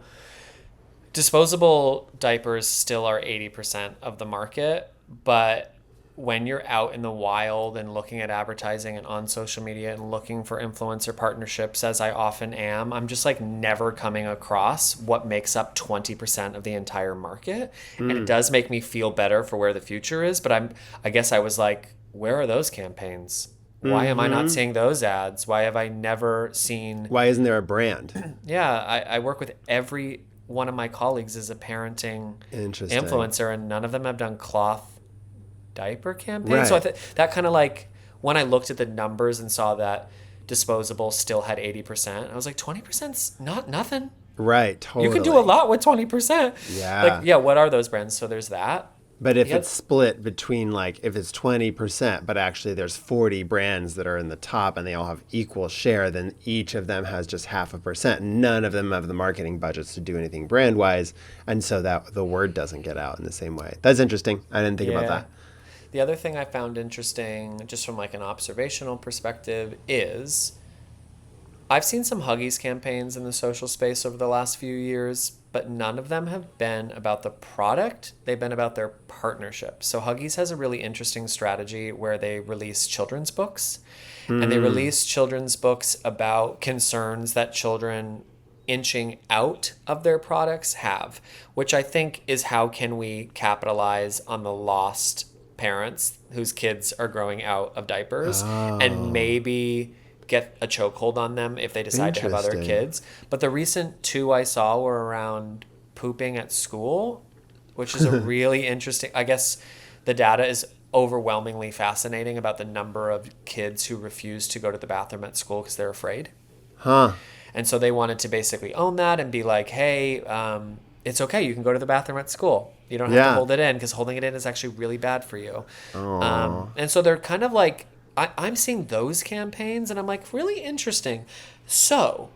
disposable diapers still are 80% of the market, but when you're out in the wild and looking at advertising and on social media and looking for influencer partnerships, as I often am, I'm just like never coming across what makes up 20% of the entire market. And it does make me feel better for where the future is. But I guess I was like, where are those campaigns? Why am I not seeing those ads? Why have I never seen? Why isn't there a brand? Yeah, I work with every one of my colleagues is a parenting Interesting. influencer, and none of them have done cloth diaper campaigns. Right. So that kind of like, when I looked at the numbers and saw that disposable still had 80%, I was like, 20%'s not nothing. Right, totally. You can do a lot with 20%. Yeah. Like, yeah, what are those brands? So there's that. But if Yep. it's split between, like, if it's 20%, but actually there's 40 brands that are in the top and they all have equal share, then each of them has just 0.5%. None of them have the marketing budgets to do anything brand wise. And so that the word doesn't get out in the same way. That's interesting. I didn't think about that. The other thing I found interesting, just from like an observational perspective, is I've seen some Huggies campaigns in the social space over the last few years, but none of them have been about the product. They've been about their partnership. So Huggies has a really interesting strategy where they release children's books, and they release children's books about concerns that children inching out of their products have, which I think is how can we capitalize on the lost parents whose kids are growing out of diapers and maybe get a chokehold on them if they decide to have other Interesting. kids. But the recent two I saw were around pooping at school, which is a really interesting, I guess the data is overwhelmingly fascinating about the number of kids who refuse to go to the bathroom at school because they're afraid. Huh. And so they wanted to basically own that and be like, hey, it's okay. You can go to the bathroom at school. You don't have to hold it in, because holding it in is actually really bad for you. And so they're kind of like, I'm seeing those campaigns and I'm like, really interesting. So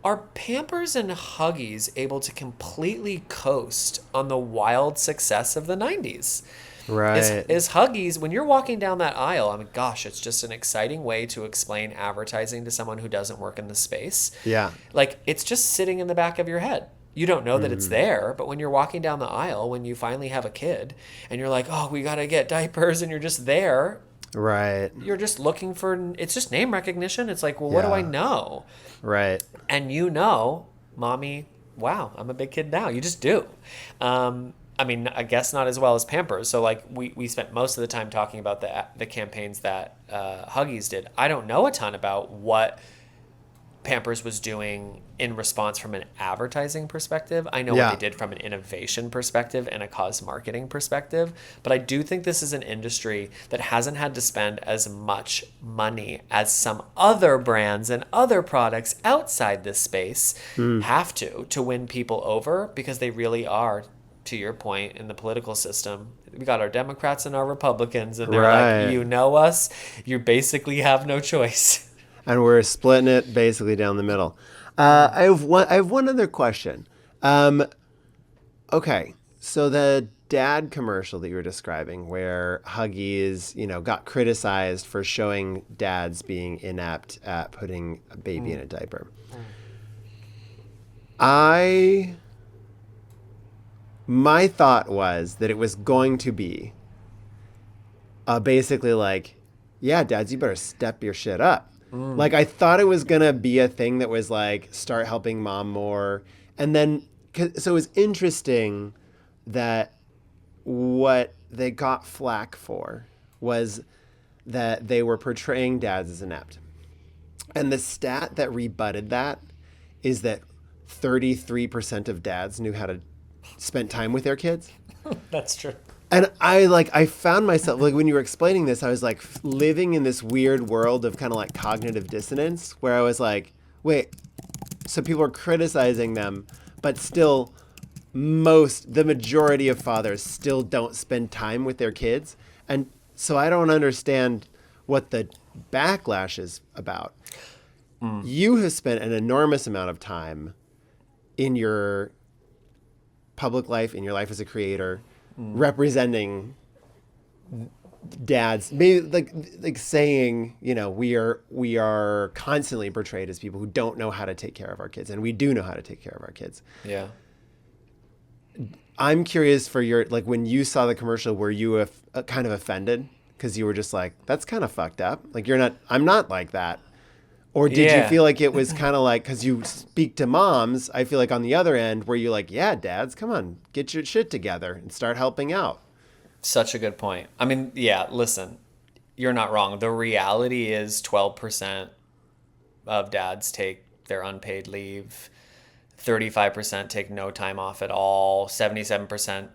are Pampers and Huggies able to completely coast on the wild success of the 90s? Right. Is Huggies, when you're walking down that aisle, I mean, gosh, it's just an exciting way to explain advertising to someone who doesn't work in the space. Yeah. Like, it's just sitting in the back of your head. You don't know that it's there, but when you're walking down the aisle, when you finally have a kid, and you're like, oh, we got to get diapers, and you're just there, Right. you're just looking for, it's just name recognition. It's like, well, what do I know? Right. And mommy, wow, I'm a big kid now. You just do. I mean, I guess not as well as Pampers. So like we spent most of the time talking about the campaigns that Huggies did. I don't know a ton about what Pampers was doing in response from an advertising perspective. I know what they did from an innovation perspective and a cause marketing perspective, but I do think this is an industry that hasn't had to spend as much money as some other brands and other products outside this space have to win people over, because they really are, to your point, in the political system. We got our Democrats and our Republicans, and they're like, you know us, you basically have no choice. And we're splitting it basically down the middle. I have one other question. Okay, so the dad commercial that you were describing, where Huggies, got criticized for showing dads being inept at putting a baby in a diaper. My thought was that it was going to be basically like, yeah, dads, you better step your shit up. Like, I thought it was going to be a thing that was like, start helping mom more. And then, so it was interesting that what they got flack for was that they were portraying dads as inept. And the stat that rebutted that is that 33% of dads knew how to spend time with their kids. That's true. And I found myself, like, when you were explaining this, I was like living in this weird world of kind of like cognitive dissonance, where I was like, wait, so people are criticizing them, but still the majority of fathers still don't spend time with their kids. And so I don't understand what the backlash is about. You have spent an enormous amount of time in your public life, in your life as a creator, representing dads, maybe like saying, we are constantly portrayed as people who don't know how to take care of our kids, and we do know how to take care of our kids. Yeah. I'm curious for your, like, when you saw the commercial, were you kind of offended because you were just like, that's kind of fucked up, like I'm not like that? Or did you feel like it was kind of like, because you speak to moms, I feel like on the other end, where you're like, yeah, dads, come on, get your shit together and start helping out? Such a good point. I mean, yeah, listen, you're not wrong. The reality is 12% of dads take their unpaid leave. 35% take no time off at all. 77%,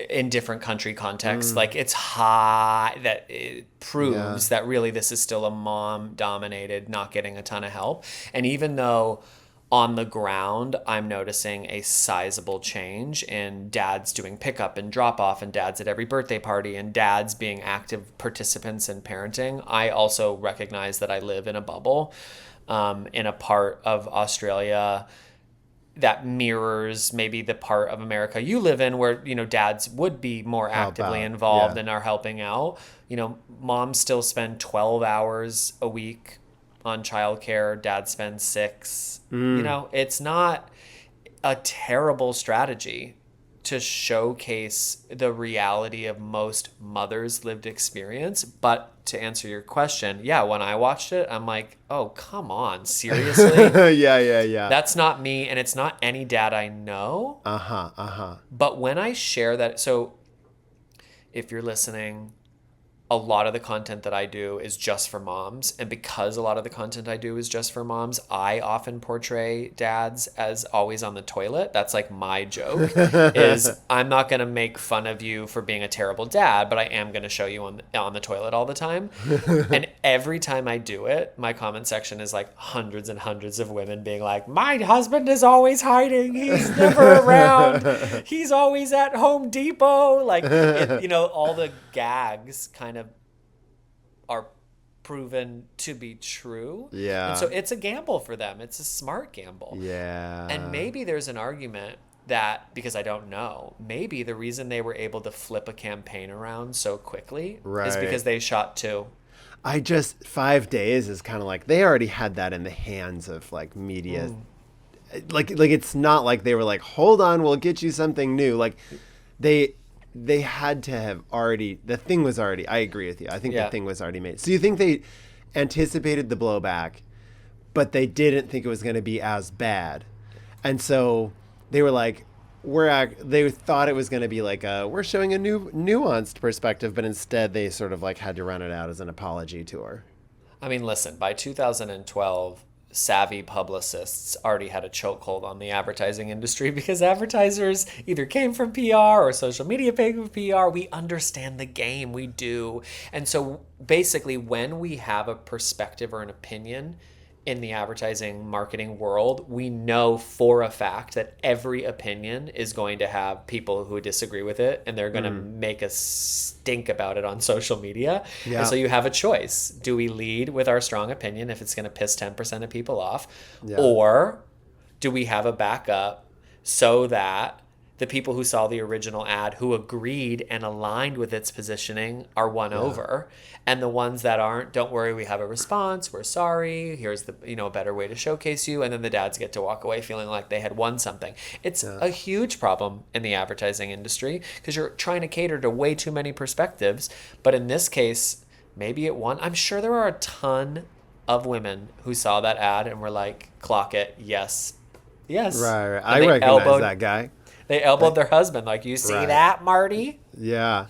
in different country contexts, like it's high. That it proves that really this is still a mom dominated, not getting a ton of help. And even though on the ground, I'm noticing a sizable change in dads doing pickup and drop off, and dads at every birthday party, and dads being active participants in parenting, I also recognize that I live in a bubble, in a part of Australia that mirrors maybe the part of America you live in, where, dads would be more actively involved and are helping out. Moms still spend 12 hours a week on childcare. Dad spends 6. It's not a terrible strategy to showcase the reality of most mothers' lived experience. But to answer your question, when I watched it, I'm like, oh, come on, seriously? Yeah. That's not me, and it's not any dad I know. But when I share that, so if you're listening, a lot of the content that I do is just for moms. And because a lot of the content I do is just for moms, I often portray dads as always on the toilet. That's like my joke is I'm not going to make fun of you for being a terrible dad, but I am going to show you on the toilet all the time. And every time I do it, my comment section is like hundreds and hundreds of women being like, my husband is always hiding. He's never around. He's always at Home Depot. Like, all the gags kind of are proven to be true. Yeah. And so it's a gamble for them. It's a smart gamble. Yeah. And maybe there's an argument that, because I don't know, maybe the reason they were able to flip a campaign around so quickly is because they shot 2. 5 days is kind of like, they already had that in the hands of like media. Like it's not like they were like, hold on, we'll get you something new. Like they had to have already, the thing was already, I agree with you. I think the thing was already made. So you think they anticipated the blowback, but they didn't think it was going to be as bad. And so they were like, they thought it was going to be like, we're showing a new nuanced perspective, but instead they sort of like had to run it out as an apology tour. I mean, listen, by 2012, savvy publicists already had a chokehold on the advertising industry, because advertisers either came from PR or social media paid for PR. We understand the game. We do. And so basically, when we have a perspective or an opinion in the advertising marketing world, we know for a fact that every opinion is going to have people who disagree with it, and they're going to make a stink about it on social media. Yeah. And so you have a choice. Do we lead with our strong opinion if it's going to piss 10% of people off? Yeah. Or do we have a backup so that the people who saw the original ad, who agreed and aligned with its positioning, are won over, and the ones that aren't, don't worry, we have a response, we're sorry, here's the a better way to showcase you, and then the dads get to walk away feeling like they had won something. It's a huge problem in the advertising industry, because you're trying to cater to way too many perspectives. But in this case, maybe it won. I'm sure there are a ton of women who saw that ad and were like, clock it, yes. Right. I recognize that guy. They elbowed their husband, like, you see that, Marty? Yeah.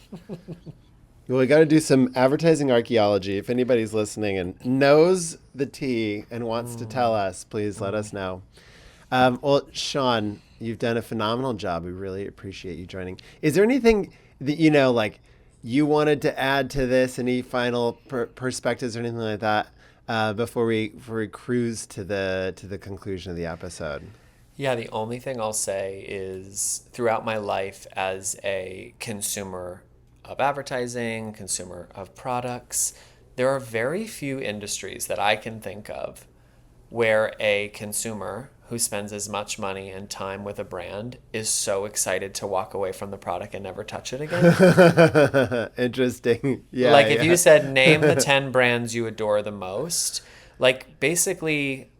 Well, we got to do some advertising archaeology. If anybody's listening and knows the tea and wants to tell us, please let us know. Well, Sean, you've done a phenomenal job. We really appreciate you joining. Is there anything that, like, you wanted to add to this? Any final perspectives or anything like that before we cruise to the conclusion of the episode? Yeah, the only thing I'll say is, throughout my life as a consumer, of advertising, consumer of products, there are very few industries that I can think of where a consumer who spends as much money and time with a brand is so excited to walk away from the product and never touch it again. Interesting. Yeah. Like if yeah. you said, name the 10 brands you adore the most, like basically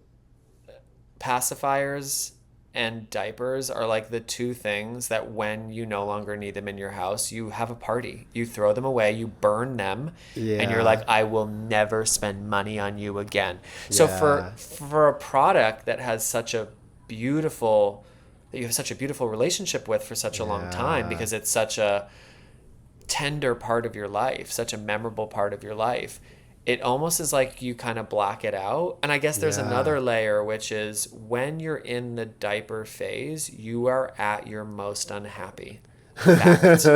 pacifiers and diapers are like the two things that when you no longer need them in your house, you have a party. You throw them away, you burn them, and you're Yeah. like, I will never spend money on you again. So for a product that has such a beautiful that you have such a beautiful relationship with for such a long time, Yeah. because it's such a tender part of your life, such a memorable part of your life, it almost is like you kind of black it out. And I guess there's Yeah. another layer, which is when you're in the diaper phase, you are at your most unhappy. Fact.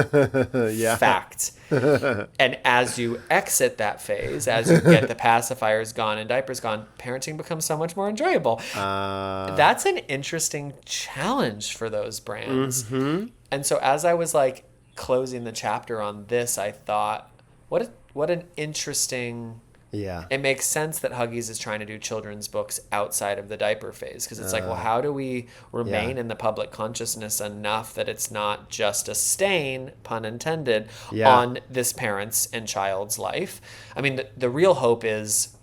Yeah. Fact. And as you exit that phase, as you get the pacifiers gone and diapers gone, parenting becomes so much more enjoyable. That's an interesting challenge for those brands. And so as I was like closing the chapter on this, I thought, what an interesting... Yeah. It makes sense that Huggies is trying to do children's books outside of the diaper phase, because it's like, well, how do we remain in the public consciousness enough that it's not just a stain, pun intended, on this parent's and child's life? I mean, the real hope is,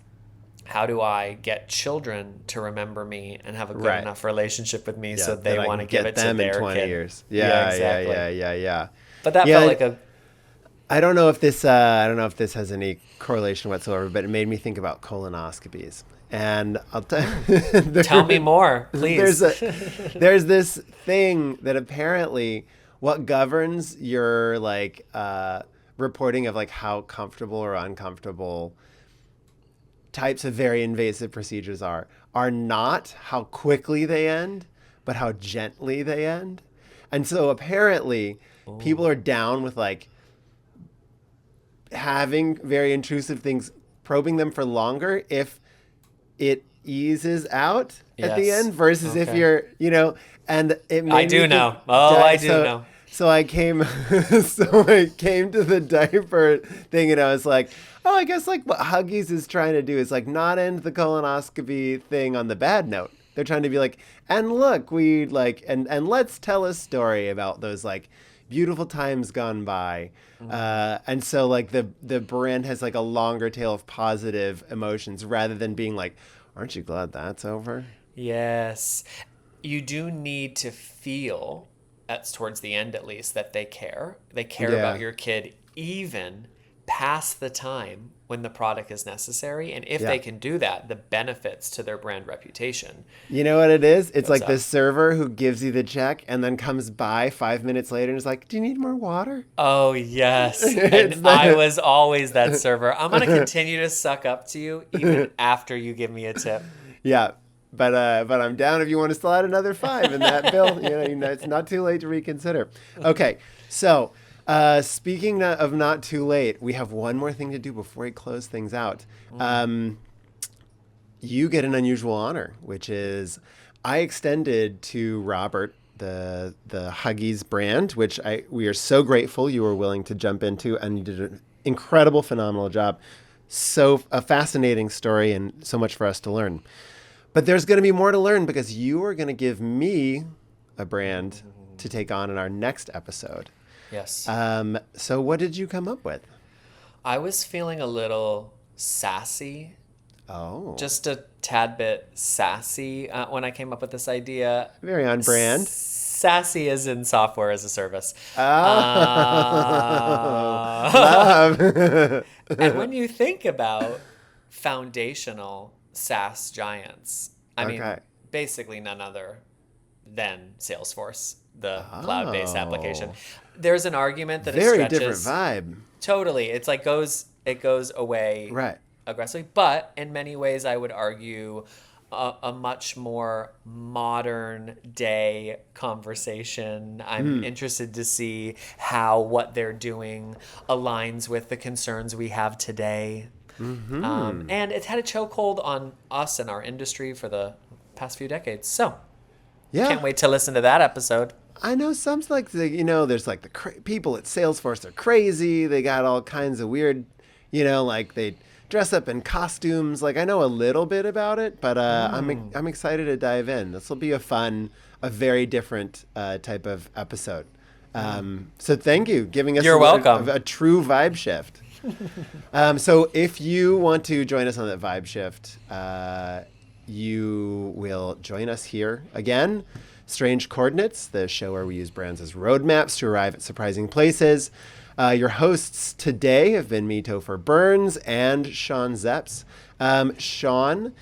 how do I get children to remember me and have a good enough relationship with me so they want to give it to their in 20 kid? years. Yeah, exactly. yeah. But that felt like a... I don't know if this has any correlation whatsoever, but it made me think about colonoscopies. And I'll tell me more, please. There's this thing that apparently what governs your like reporting of like how comfortable or uncomfortable types of very invasive procedures are not how quickly they end, but how gently they end. And so apparently people are down with like having very intrusive things, probing them for longer if it eases out at the end versus if you're, and it made I do know. I do know. So I came to the diaper thing and I was like, oh, I guess like what Huggies is trying to do is like not end the colonoscopy thing on the bad note. They're trying to be like, and look, we like, and let's tell a story about those like beautiful times gone by. And so like the brand has like a longer tail of positive emotions rather than being like, aren't you glad that's over? Yes. You do need to feel, that's towards the end at least, that they care. They care about your kid even past the time when the product is necessary. And if they can do that, the benefits to their brand reputation. You know what it is? It's like the server who gives you the check and then comes by 5 minutes later and is like, do you need more water? Oh, yes. And I was always that server. I'm going to continue to suck up to you even after you give me a tip. Yeah. But I'm down if you want to slide another 5 in that bill. It's not too late to reconsider. Okay. So, speaking of not too late, we have one more thing to do before we close things out. You get an unusual honor, which is I extended to Robert the Huggies brand, which we are so grateful you were willing to jump into, and you did an incredible, phenomenal job. So a fascinating story and so much for us to learn. But there's going to be more to learn because you are going to give me a brand to take on in our next episode. Yes. So what did you come up with? I was feeling a little sassy. Oh. Just a tad bit sassy when I came up with this idea. Very on brand. Sassy as in software as a service. Love. And when you think about foundational SaaS giants, I mean, basically none other than Salesforce, the cloud-based application. There's an argument that very it stretches. different vibe. Totally. It's like it goes away aggressively. But in many ways, I would argue a much more modern day conversation. I'm interested to see how what they're doing aligns with the concerns we have today. And it's had a chokehold on us and our industry for the past few decades. So can't wait to listen to that episode. I know some like there's like the people at Salesforce are crazy. They got all kinds of weird, like they dress up in costumes. Like I know a little bit about it, but I'm excited to dive in. This will be a very different type of episode. So thank you, giving us You're welcome. A true vibe shift. So if you want to join us on that vibe shift, you will join us here again. Strange Coordinates, the show where we use brands as roadmaps to arrive at surprising places. Your hosts today have been me, Topher Burns, and Sean Szeps. Sean,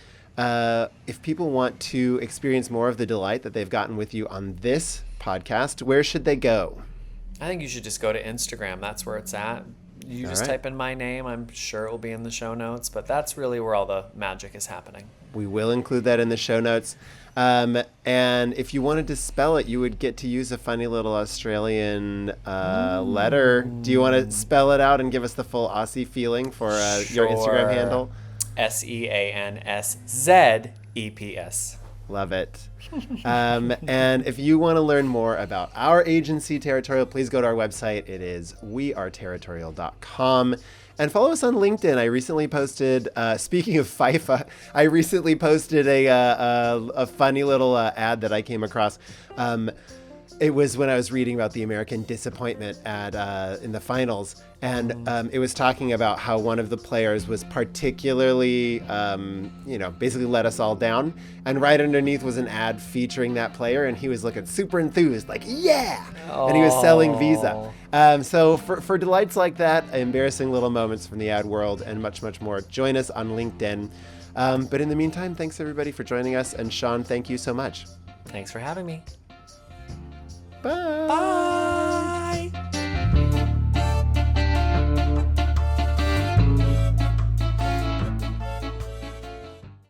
if people want to experience more of the delight that they've gotten with you on this podcast, where should they go? I think you should just go to Instagram. That's where it's at. You just type in my name. I'm sure it will be in the show notes, but that's really where all the magic is happening. We will include that in the show notes. And if you wanted to spell it, you would get to use a funny little Australian letter. Do you want to spell it out and give us the full Aussie feeling for your Instagram handle? SEANSZEPS. Love it. And if you want to learn more about our agency, Territorial, please go to our website. It is weareterritorial.com. And follow us on LinkedIn. I recently posted, speaking of FIFA, I recently posted a funny little ad that I came across. It was when I was reading about the American disappointment in the finals. And it was talking about how one of the players was particularly, basically let us all down. And right underneath was an ad featuring that player. And he was looking super enthused, like, yeah! Aww. And he was selling Visa. So for delights like that, embarrassing little moments from the ad world, and much, much more, join us on LinkedIn. But in the meantime, thanks everybody for joining us. And Sean, thank you so much. Thanks for having me. Bye. Bye.